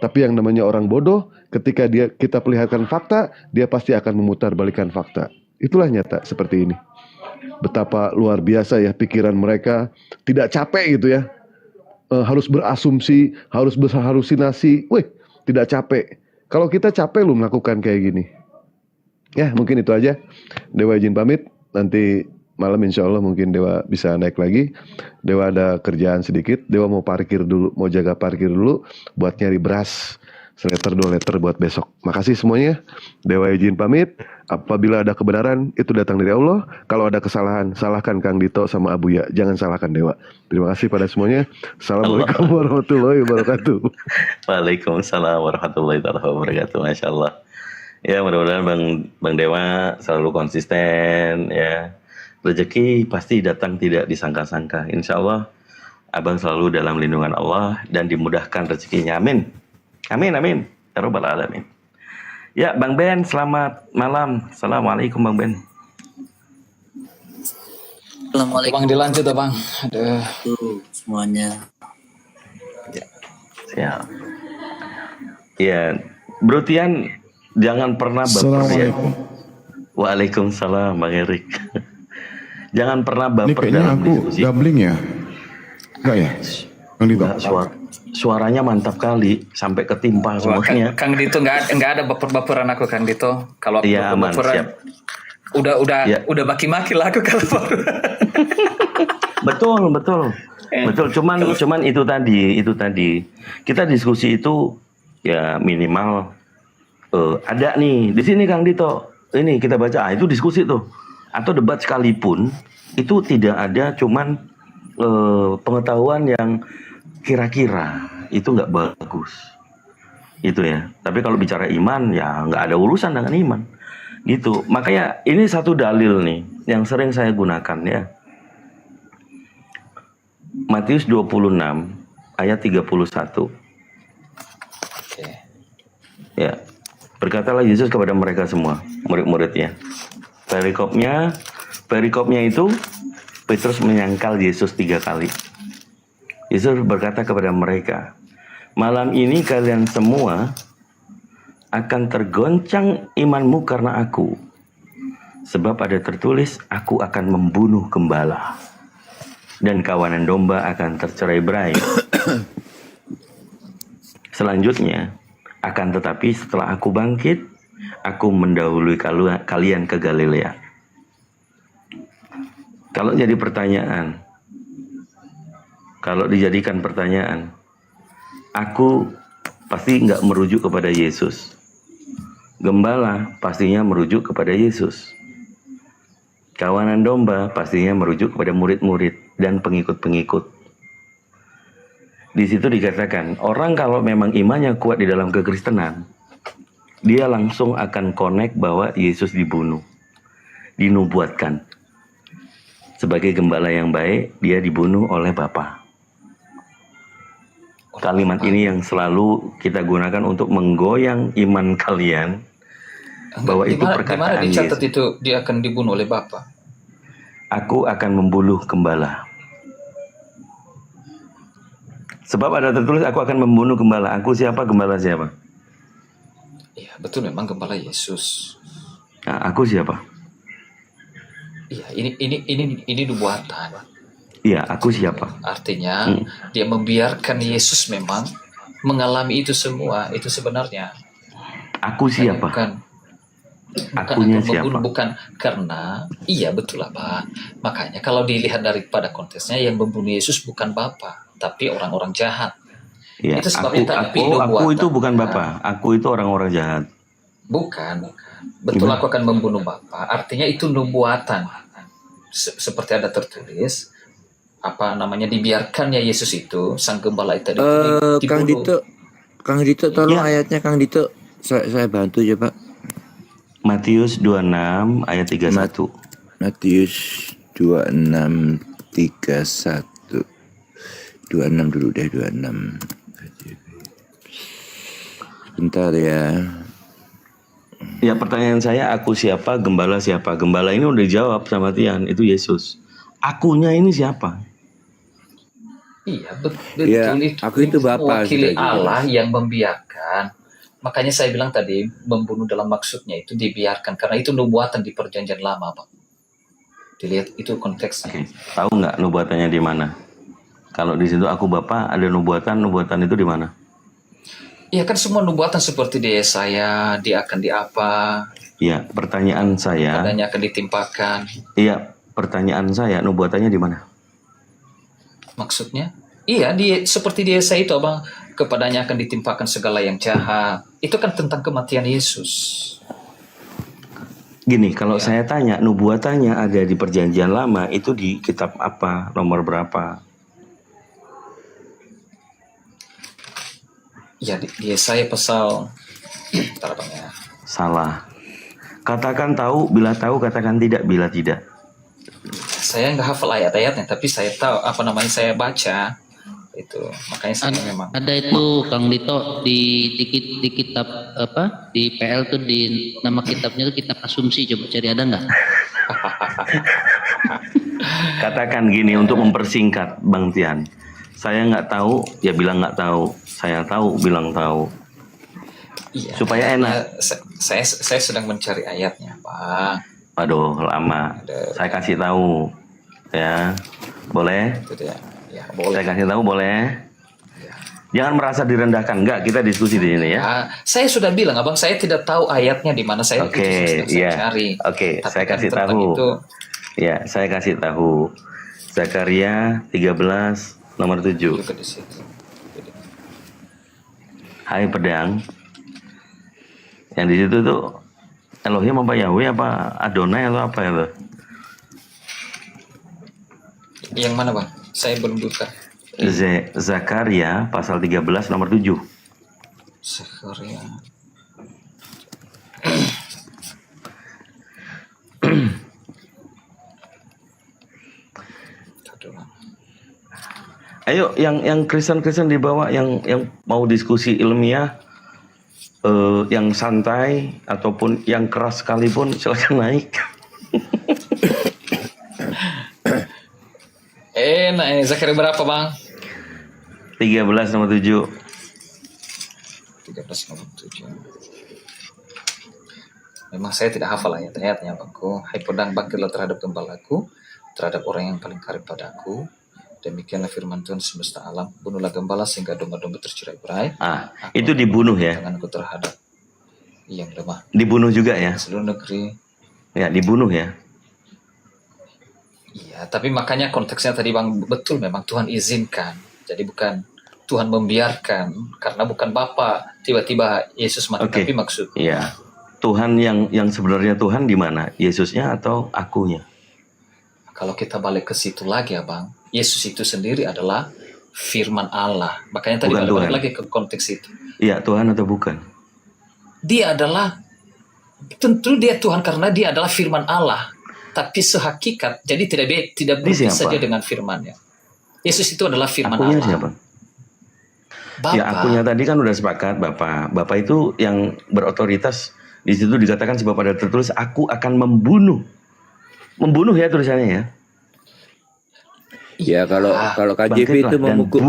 Tapi yang namanya orang bodoh, ketika kita perlihatkan fakta, dia pasti akan memutarbalikkan fakta. Itulah nyata seperti ini. Betapa luar biasa ya pikiran mereka, tidak capek gitu ya. Harus berasumsi, harus berhalusinasi. Wih, tidak capek. Kalau kita capek lu melakukan kayak gini. Ya, mungkin itu aja. Dewa izin pamit. Nanti malam insya Allah mungkin Dewa bisa naik lagi. Dewa ada kerjaan sedikit. Dewa mau parkir dulu, mau jaga parkir dulu buat nyari beras. 1 liter 2 liter buat besok. Makasih semuanya. Dewa izin pamit. Apabila ada kebenaran itu datang dari Allah. Kalau ada kesalahan salahkan Kang Dito sama Abu Ya. Jangan salahkan Dewa. Terima kasih pada semuanya. Assalamualaikum warahmatullahi wabarakatuh. Waalaikumsalam warahmatullahi wabarakatuh. Masya Allah. Ya mudah-mudahan Bang Dewa selalu konsisten ya. Rezeki pasti datang tidak disangka-sangka. Insya Allah Abang selalu dalam lindungan Allah dan dimudahkan rezekinya. Amin. Amin, amin. Ya Rabbal Alamin. Ya, Bang Ben, selamat malam. Assalamualaikum, Bang Ben. Assalamualaikum. Bang dilanjut Bang. Aduh. Semuanya. Ya, siap. Ya, Bro Tian, jangan pernah baper ya. Waalaikumsalam, Bang Erik. Jangan pernah baper. Ini kayaknya dalam aku diskusi. gambling ya? Enggak ya? Bang Dito? Suaranya mantap kali sampai ketimpa semuanya. Kang Dito nggak ada baper-baperan aku Kang Dito. Kalau aku Iya, aman, siap. udah maki-maki lah aku kalau Betul. Cuman itu tadi. Kita diskusi itu ya minimal ada nih di sini Kang Dito. Ini kita baca, itu diskusi tuh. Atau debat sekalipun itu tidak ada cuman pengetahuan yang kira-kira itu nggak bagus. Itu ya. Tapi kalau bicara iman ya nggak ada urusan dengan iman. Gitu. Makanya ini satu dalil nih yang sering saya gunakan ya. Matius 26 ayat 31. Ya. Berkatalah Yesus kepada mereka semua, murid-muridnya. Perikopnya itu Petrus menyangkal Yesus 3 kali. Yesus berkata kepada mereka, malam ini kalian semua akan tergoncang imanmu karena aku. Sebab ada tertulis, aku akan membunuh gembala. Dan kawanan domba akan tercerai-berai. Selanjutnya, akan tetapi setelah aku bangkit, aku mendahului kalian ke Galilea. Kalau dijadikan pertanyaan, aku pasti nggak merujuk kepada Yesus. Gembala pastinya merujuk kepada Yesus. Kawanan domba pastinya merujuk kepada murid-murid dan pengikut-pengikut. Di situ dikatakan, orang kalau memang imannya kuat di dalam kekristenan, dia langsung akan connect bahwa Yesus dibunuh, dinubuatkan. Sebagai gembala yang baik, dia dibunuh oleh Bapa. Kalimat ini yang selalu kita gunakan untuk menggoyang iman kalian bahwa itu perkataan Yesus. Gimana dicatat itu dia akan dibunuh oleh Bapa? Aku akan membunuh gembala. Sebab ada tertulis aku akan membunuh gembala. Aku siapa? Gembala siapa? Iya betul, memang gembala Yesus. Nah, aku siapa? Iya ini nubuatan. Iya, aku siapa? Artinya dia membiarkan Yesus memang mengalami itu semua. Itu sebenarnya. Aku siapa? Akunya siapa? Bukan karena iya betul lah Pak. Makanya kalau dilihat daripada konteksnya yang membunuh Yesus bukan Bapa, tapi orang-orang jahat. Ya, itu sebabnya aku itu bukan Bapa. Aku itu orang-orang jahat. Bukan. Betul. Gimana? Aku akan membunuh Bapa. Artinya itu nubuatan. seperti ada tertulis apa namanya, dibiarkannya Yesus itu sang gembala itu dibunuh. Kang Dito tolong ayatnya Kang Dito. Saya bantu ya Pak. Matius 26 ayat 31. Matius 26 31. 26 dulu deh, 26. Bentar ya. Ya, pertanyaan saya, aku siapa, gembala siapa? Gembala ini udah dijawab sama Tian, itu Yesus. Akunya ini siapa? Iya, betul Ya, itu. aku itu Bapa, Mewakili sudah Allah yang membiarkan. Makanya saya bilang tadi, membunuh dalam maksudnya itu dibiarkan. Karena itu nubuatan di perjanjian lama, Pak. Dilihat itu konteksnya. Oke, tahu nggak nubuatannya di mana? Kalau di situ aku Bapa, ada nubuatan itu di mana? Iya kan semua nubuatan seperti di Yesaya, dia akan diapa, Iya, pertanyaan saya. padanya akan ditimpakan. Iya, pertanyaan saya, nubuatannya di mana? Maksudnya? Iya, seperti di Yesaya itu, Abang, kepadanya akan ditimpakan segala yang jahat. Itu kan tentang kematian Yesus. Gini, kalau saya tanya, nubuatannya ada di perjanjian lama, itu di kitab apa, nomor berapa? Ya, di Yesaya pasal bentar, Abang, ya. Salah. Katakan tahu, bila tahu, katakan tidak, bila tidak. Saya nggak hafal ayat-ayatnya, tapi saya tahu apa namanya, saya baca itu. Makanya saya memang Ada itu Kang Dito di kitab apa di PL tuh, di nama kitabnya tuh kitab asumsi, coba cari, ada nggak? Katakan gini untuk mempersingkat, Bang Tian. Saya nggak tahu, ya bilang nggak tahu. Saya tahu, bilang tahu. iya. Supaya enak. Ya, saya sedang mencari ayatnya, Pak. Waduh, lama. Saya kasih tahu, ya, boleh? Itu dia. Ya, boleh. Saya kasih tahu, boleh? Jangan merasa direndahkan. Enggak, kita diskusi di sini ya. Saya sudah bilang, Abang, saya tidak tahu ayatnya di mana. Saya Oke, itu sedang saya iya. cari. Oke, Tapi saya kan kasih tentang tahu. itu, Ya, saya kasih tahu. Zakaria 13 nomor 7. juga di situ. Hai pedang. Yang di situ tuh Elohim apa Yahweh apa Adonai atau apa itu? Yang mana, Bang? Saya belum buka. Zakaria pasal 13 nomor 7. Zakaria. Ayo, yang Kristen dibawa, yang mau diskusi ilmiah, yang santai ataupun yang keras sekalipun silakan naik. Nah, Zakaria berapa, Bang? 13 nomor 7. 13 nomor 7. Memang saya tidak hafal ayat-ayatnya, Bangku. Hai pedang, bangkitlah terhadap gembalaku, terhadap orang yang paling karib padaku. Demikianlah firman Tuhan semesta alam. Bunuhlah gembala sehingga domba-domba tercerai-berai. Itu dibunuh ya? Tanganku terhadap yang lemah. Dibunuh juga ya? Seluruh negeri. Ya, dibunuh ya? Iya, tapi makanya konteksnya tadi, Bang, betul, memang Tuhan izinkan. Jadi bukan Tuhan membiarkan, karena bukan Bapa tiba-tiba Yesus mati, tapi maksud. Iya. Tuhan yang sebenarnya Tuhan di mana? Yesusnya atau akunya? Kalau kita balik ke situ lagi, Abang, Yesus itu sendiri adalah firman Allah. Makanya tadi balik lagi ke konteks itu. Iya, Tuhan atau bukan? Dia adalah, tentu dia Tuhan karena dia adalah firman Allah. Tapi sehakikat, jadi tidak berpisah saja dengan firman-Nya. Yesus itu adalah firman akunya Allah. Siapa? Bapa. Ya, akunya tadi kan udah sepakat, Bapak. Bapak itu yang berotoritas. Di situ dikatakan si Bapak ada tertulis, aku akan membunuh. Membunuh ya tulisannya ya. Ya, kalau KJP itu memukul.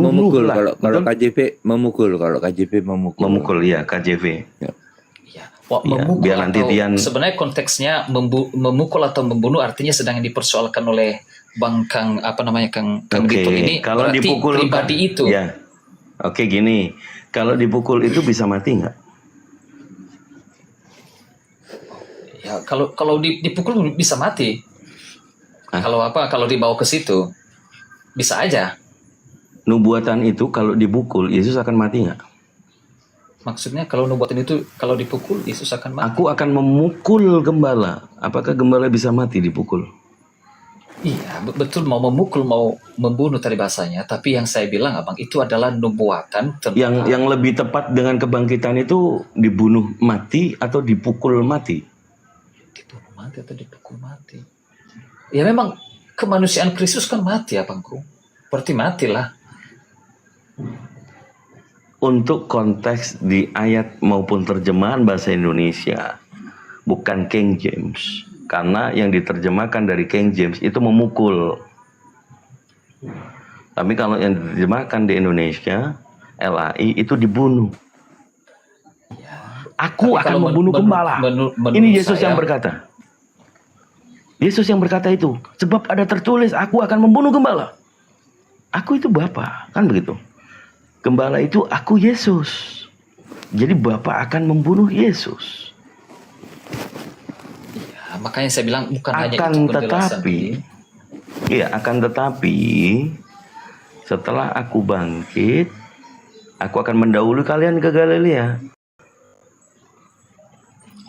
Kalau KJP memukul. Kalau KJP memukul. Memukul ya, KJV. Ya. Memukul biar nanti Tian, sebenarnya konteksnya memukul atau membunuh artinya sedang dipersoalkan oleh Bang Kang Kang Dito ini. Kalau berarti dipukul pribadi itu. Ya. Oke, gini. Kalau dipukul itu bisa mati nggak? Ya, kalau dipukul bisa mati. Kalau dibawa ke situ bisa aja. Nubuatan itu kalau dipukul Yesus akan mati nggak? Maksudnya kalau nubuatan itu kalau dipukul Yesus akan mati. Aku akan memukul gembala. Apakah gembala bisa mati dipukul? Iya, betul, mau memukul, mau membunuh tadi bahasanya. Tapi yang saya bilang, Abang, itu adalah nubuatan tentang Yang lebih tepat dengan kebangkitan itu dibunuh mati atau dipukul mati? dibunuh mati atau dipukul mati. Ya memang kemanusiaan Kristus kan mati, Abangku. Berarti matilah. Untuk konteks di ayat maupun terjemahan bahasa Indonesia, bukan King James. Karena yang diterjemahkan dari King James itu memukul. Tapi kalau yang diterjemahkan di Indonesia, LAI itu dibunuh. Aku Tapi akan kalau membunuh gembala. menurut Ini Yesus saya- yang berkata. Yesus yang berkata itu. Sebab ada tertulis, aku akan membunuh gembala. Aku itu Bapa, kan begitu. Gembala itu aku Yesus. Jadi Bapa akan membunuh Yesus. Ya, makanya saya bilang bukan hanya Akan itu penjelasan tetapi, ini. iya akan tetapi, setelah aku bangkit, aku akan mendahului kalian ke Galilea.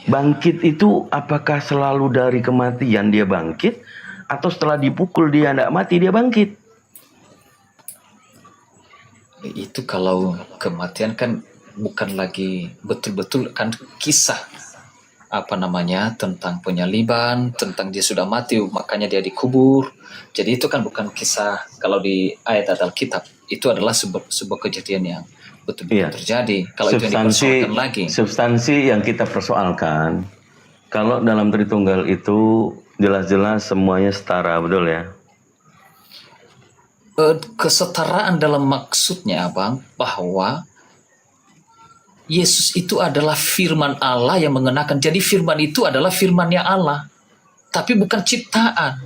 Bangkit itu apakah selalu dari kematian dia bangkit, atau setelah dipukul dia tidak mati dia bangkit? Itu kalau kematian kan bukan lagi betul-betul kan kisah tentang penyaliban, tentang dia sudah mati makanya dia dikubur. Jadi itu kan bukan kisah kalau di ayat Alkitab, itu adalah sebuah kejadian yang betul-betul terjadi. Kalau itu yang dipersoalkan lagi. Substansi yang kita persoalkan, kalau dalam Tritunggal itu jelas-jelas semuanya setara, betul ya? Kesetaraan dalam maksudnya, Abang, bahwa Yesus itu adalah firman Allah yang mengenakan. Jadi firman itu adalah firmannya Allah, tapi bukan ciptaan.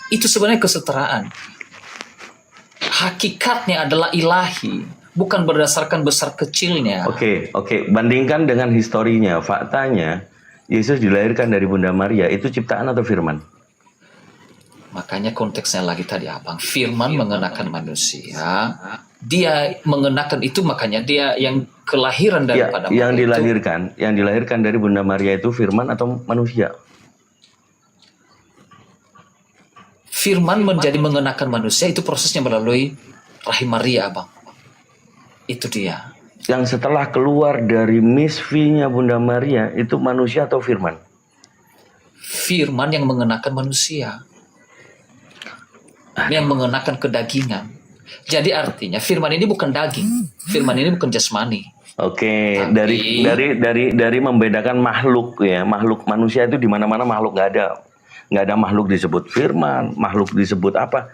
Itu sebenarnya kesetaraan. Hakikatnya adalah ilahi, bukan berdasarkan besar kecilnya. Oke. Bandingkan dengan historinya, faktanya Yesus dilahirkan dari Bunda Maria, itu ciptaan atau firman? Makanya konteksnya lagi tadi, Abang, firman mengenakan manusia. Dia mengenakan itu, makanya dia yang kelahiran daripada yang dilahirkan dari Bunda Maria itu firman atau manusia? Firman menjadi mengenakan manusia, itu prosesnya melalui rahim Maria, Abang. Itu dia. Yang setelah keluar dari misfinya Bunda Maria itu manusia atau firman? Firman yang mengenakan manusia, yang mengenakan kedagingan. Jadi artinya firman ini bukan daging, firman ini bukan jasmani. Oke, Tapi- dari membedakan makhluk ya, makhluk manusia itu di mana-mana makhluk nggak ada makhluk disebut firman, makhluk disebut apa?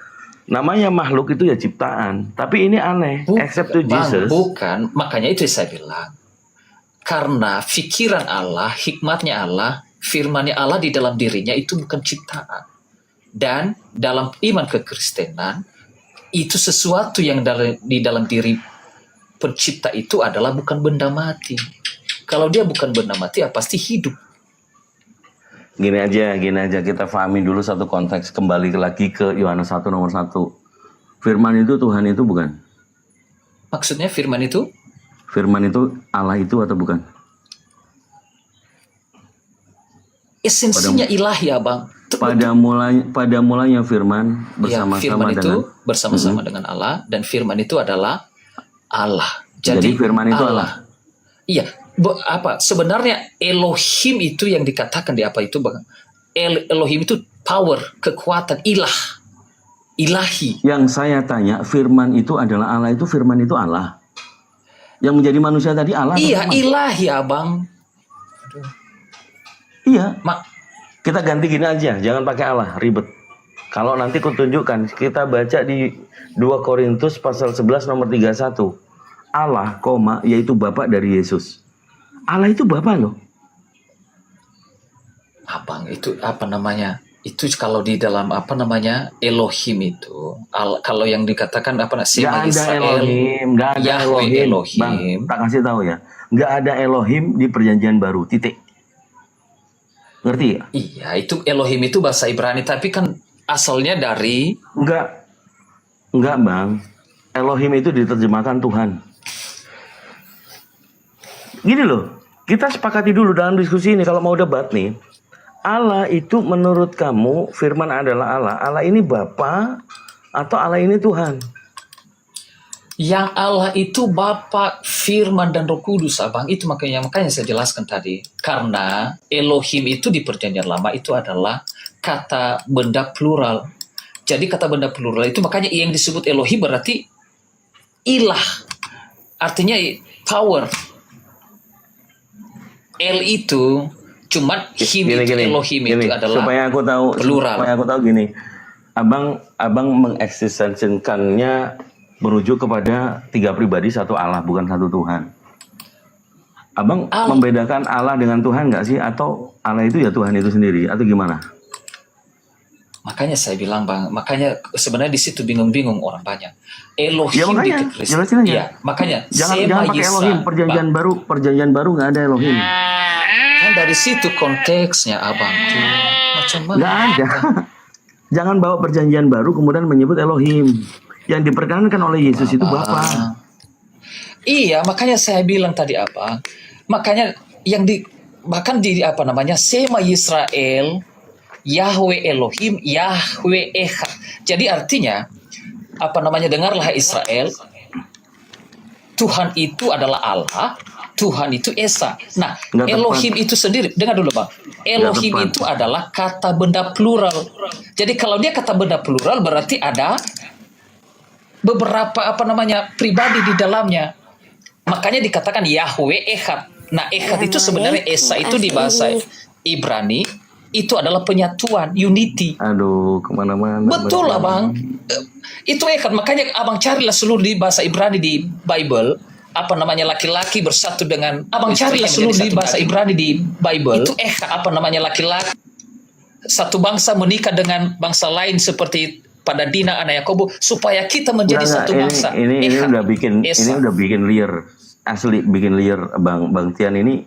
Namanya makhluk itu ya ciptaan. Tapi ini aneh, except to Jesus. Bukan, makanya itu saya bilang. Karena pikiran Allah, hikmatnya Allah, firmannya Allah di dalam dirinya itu bukan ciptaan. Dan dalam iman kekristenan, itu sesuatu yang di dalam diri pencipta itu adalah bukan benda mati. Kalau dia bukan benda mati, ya pasti hidup. Gini aja kita pahami dulu satu konteks, kembali lagi ke Yohanes 1 nomor 1. Firman itu Tuhan itu bukan? Maksudnya firman itu? Firman itu Allah itu atau bukan? Esensinya ilahi, Abang. Pada mulanya firman bersama-sama firman itu dengan bersama-sama dengan Allah, dan firman itu adalah Allah. Jadi firman itu Allah. Iya, sebenarnya Elohim itu yang dikatakan di apa itu, Bang? Elohim itu power, kekuatan, ilahi. Yang saya tanya, firman itu adalah Allah, itu firman itu Allah. Yang menjadi manusia tadi Allah. Iya, ilahi, Abang. Iya. Kita ganti gini aja, jangan pakai Allah, ribet. Kalau nanti kutunjukkan, kita baca di 2 Korintus pasal 11 nomor 31. Allah, yaitu Bapa dari Yesus. Allah itu Bapa loh. Abang, itu itu kalau di dalam Elohim itu, kalau yang dikatakan Sema Israel, nggak ada Elohim. Bang, tak kasih tahu ya, nggak ada Elohim di Perjanjian Baru, titik. Ngerti ya? Iya, itu Elohim itu bahasa Ibrani, tapi kan asalnya dari... Enggak Bang. Elohim itu diterjemahkan Tuhan. Gini loh, kita sepakati dulu dalam diskusi ini, kalau mau debat nih, Allah itu menurut kamu firman adalah Allah. Allah ini Bapa atau Allah ini Tuhan? Yang Allah itu Bapa, Firman dan Roh Kudus, Abang. Itu makanya saya jelaskan tadi. Karena Elohim itu di Perjanjian Lama itu adalah kata benda plural. Jadi kata benda plural itu makanya yang disebut Elohim berarti ilah. Artinya power. L itu cuman him itu Elohim itu adalah supaya aku tahu plural. Supaya aku tahu gini. Abang mengeksistensikannya merujuk kepada 3 pribadi, satu Allah, bukan satu Tuhan. Abang membedakan Allah dengan Tuhan nggak sih? Atau Allah itu ya Tuhan itu sendiri? Atau gimana? Makanya saya bilang, Bang, makanya sebenarnya di situ bingung-bingung orang banyak. Elohim ya, makanya, di Kristen. jelasin aja. Iya, makanya jangan pakai Elohim, perjanjian baru nggak ada Elohim. Kan dari situ konteksnya, Abang. Tuh, macam mana? Nggak ada. Jangan bawa perjanjian baru kemudian menyebut Elohim. Yang diperkenankan oleh Yesus itu Bapa. Iya, makanya saya bilang tadi apa? Makanya yang bahkan di Sema Yisrael, Yahweh Elohim, Yahweh Echad. Jadi artinya dengarlah Israel, Tuhan itu adalah Allah, Tuhan itu Esa. Nah, Elohim itu sendiri, dengar dulu, Bang. Elohim itu adalah kata benda plural. Jadi kalau dia kata benda plural berarti ada beberapa pribadi di dalamnya. Makanya dikatakan Yahweh Echad. Nah, Echad itu sebenarnya Esa itu di bahasa Ibrani itu adalah penyatuan, unity. Aduh, kemana-mana. Betul lah, Bang. Itu Echad. Makanya Abang carilah seluruh di bahasa Ibrani di Bible. Laki-laki bersatu dengan. Abang carilah seluruh di bahasa Ibrani di Bible. Itu Echad. Laki-laki. Satu bangsa menikah dengan bangsa lain seperti pada Dina anak Yakobo supaya kita menjadi satu bangsa. Ini udah bikin liar, asli bikin liar, Bang Tian ini.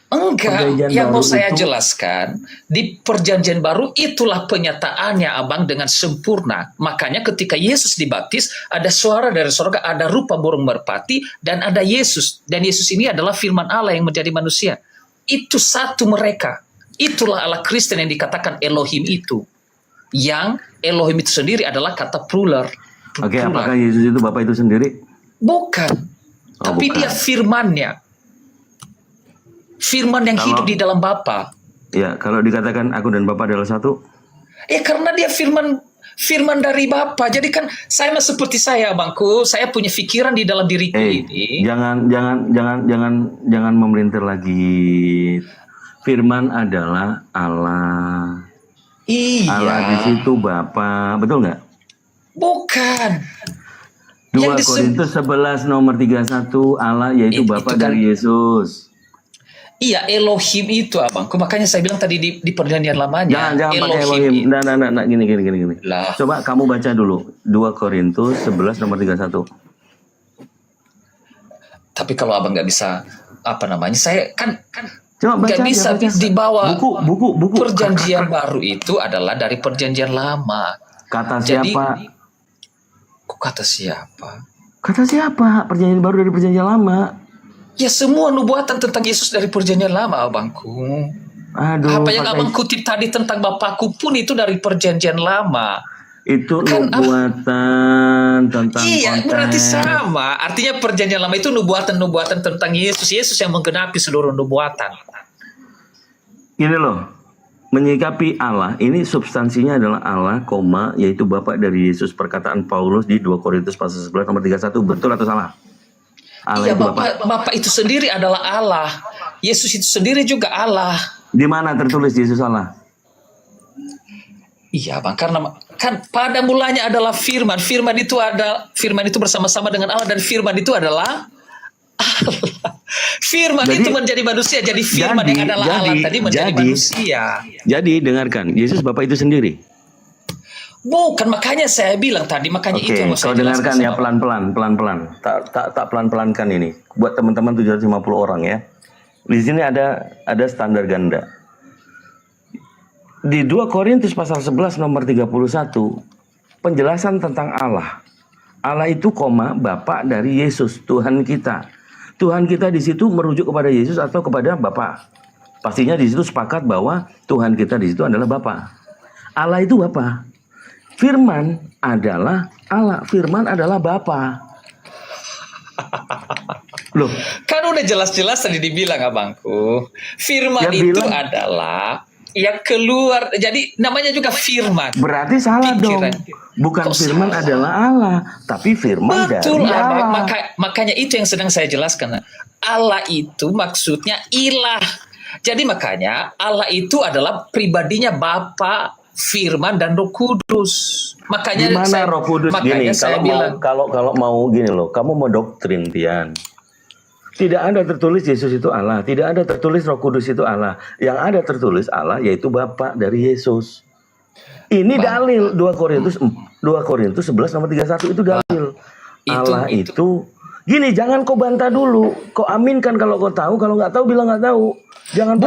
Enggak, yang mau saya jelaskan di Perjanjian Baru itulah penyataannya, Abang, dengan sempurna. Makanya ketika Yesus dibaptis ada suara dari surga, ada rupa burung merpati dan ada Yesus. Dan Yesus ini adalah firman Allah yang menjadi manusia. Itu satu mereka. Itulah Allah Kristen yang dikatakan Elohim itu. Yang Elohim itu sendiri adalah kata plural. Oke, apakah Yesus itu Bapa itu sendiri? Bukan. Tapi bukan. Dia firmannya. Firman yang hidup di dalam Bapa. Ya, kalau dikatakan aku dan Bapa adalah satu. Ya, karena dia firman dari Bapa. Jadi kan saya seperti saya, Bangku. Saya punya pikiran di dalam diriku ini. Jangan memelintir lagi. Firman adalah Allah. Iya. Allah di situ Bapa, betul nggak? Bukan. 2 Korintus 11 nomor 31, Allah yaitu Bapa dari Yesus. Iya, Elohim itu, Abangku. Makanya saya bilang tadi di Perjanjian Lamanya. Jangan pakai Elohim. Nah, gini. Lah. Coba kamu baca dulu 2 Korintus 11 nomor 31. Tapi kalau Abang nggak bisa saya kan nggak bisa dibawa buku Perjanjian Baru itu adalah dari Perjanjian Lama. Kata siapa? Kata siapa? Kata siapa? Perjanjian Baru dari Perjanjian Lama. Ya, semua nubuatan tentang Yesus dari Perjanjian Lama, Abangku. Aduh, apa yang Abang kutip tadi tentang Bapakku pun itu dari Perjanjian Lama. Itu kan nubuatan tentang konteks. Berarti sama. Artinya Perjanjian Lama itu nubuatan tentang Yesus. Yesus yang menggenapi seluruh nubuatan. Ini loh, menyikapi Allah, ini substansinya adalah Allah, yaitu Bapa dari Yesus. Perkataan Paulus di 2 Korintus pasal 11 nomor 31, betul atau salah? Allah iya, Bapa itu sendiri adalah Allah. Yesus itu sendiri juga Allah. Di mana tertulis Yesus Allah? Iya, Bang, karena kan pada mulanya adalah firman. Firman itu bersama-sama dengan Allah, dan firman itu adalah Allah. Firman itu menjadi manusia, jadi firman yang adalah Allah tadi menjadi manusia. Jadi dengarkan, Yesus Bapa itu sendiri. Bukan, makanya saya bilang tadi, makanya itu yang saya dengarkan ya, pelan-pelan. Tak pelan-pelankan ini. Buat teman-teman 750 orang ya. Di sini ada standar ganda. Di 2 Korintus pasal 11 nomor 31, penjelasan tentang Allah. Allah itu Bapa dari Yesus, Tuhan kita. Tuhan kita di situ merujuk kepada Yesus atau kepada Bapa? Pastinya di situ sepakat bahwa Tuhan kita di situ adalah Bapa. Allah itu Bapa. Firman adalah Allah. Firman adalah Bapa. Loh, Kan udah jelas-jelas tadi dibilang abangku. Firman Ya, itu bilang. adalah yang keluar. Jadi namanya juga firman. berarti salah dong. Pikiran. Bukan Kok firman salah? adalah Allah, tapi firman Betul, dari abang. Allah. Makanya itu yang sedang saya jelaskan. Allah itu maksudnya ilah. Jadi makanya Allah itu adalah pribadinya Bapa, Firman dan Roh Kudus. Makanya Gimana Roh Kudus gini? makanya saya bilang Kalau mau gini loh, kamu mau doktrin, Tian. Tidak ada tertulis Yesus itu Allah, tidak ada tertulis Roh Kudus itu Allah. Yang ada tertulis Allah yaitu Bapa dari Yesus. Ini dalil 2 Korintus 11 nomor 31 itu dalil. Allah itu gini, jangan kau bantah dulu, kau aminkan kalau kau tahu, kalau nggak tahu bilang nggak tahu. Jangan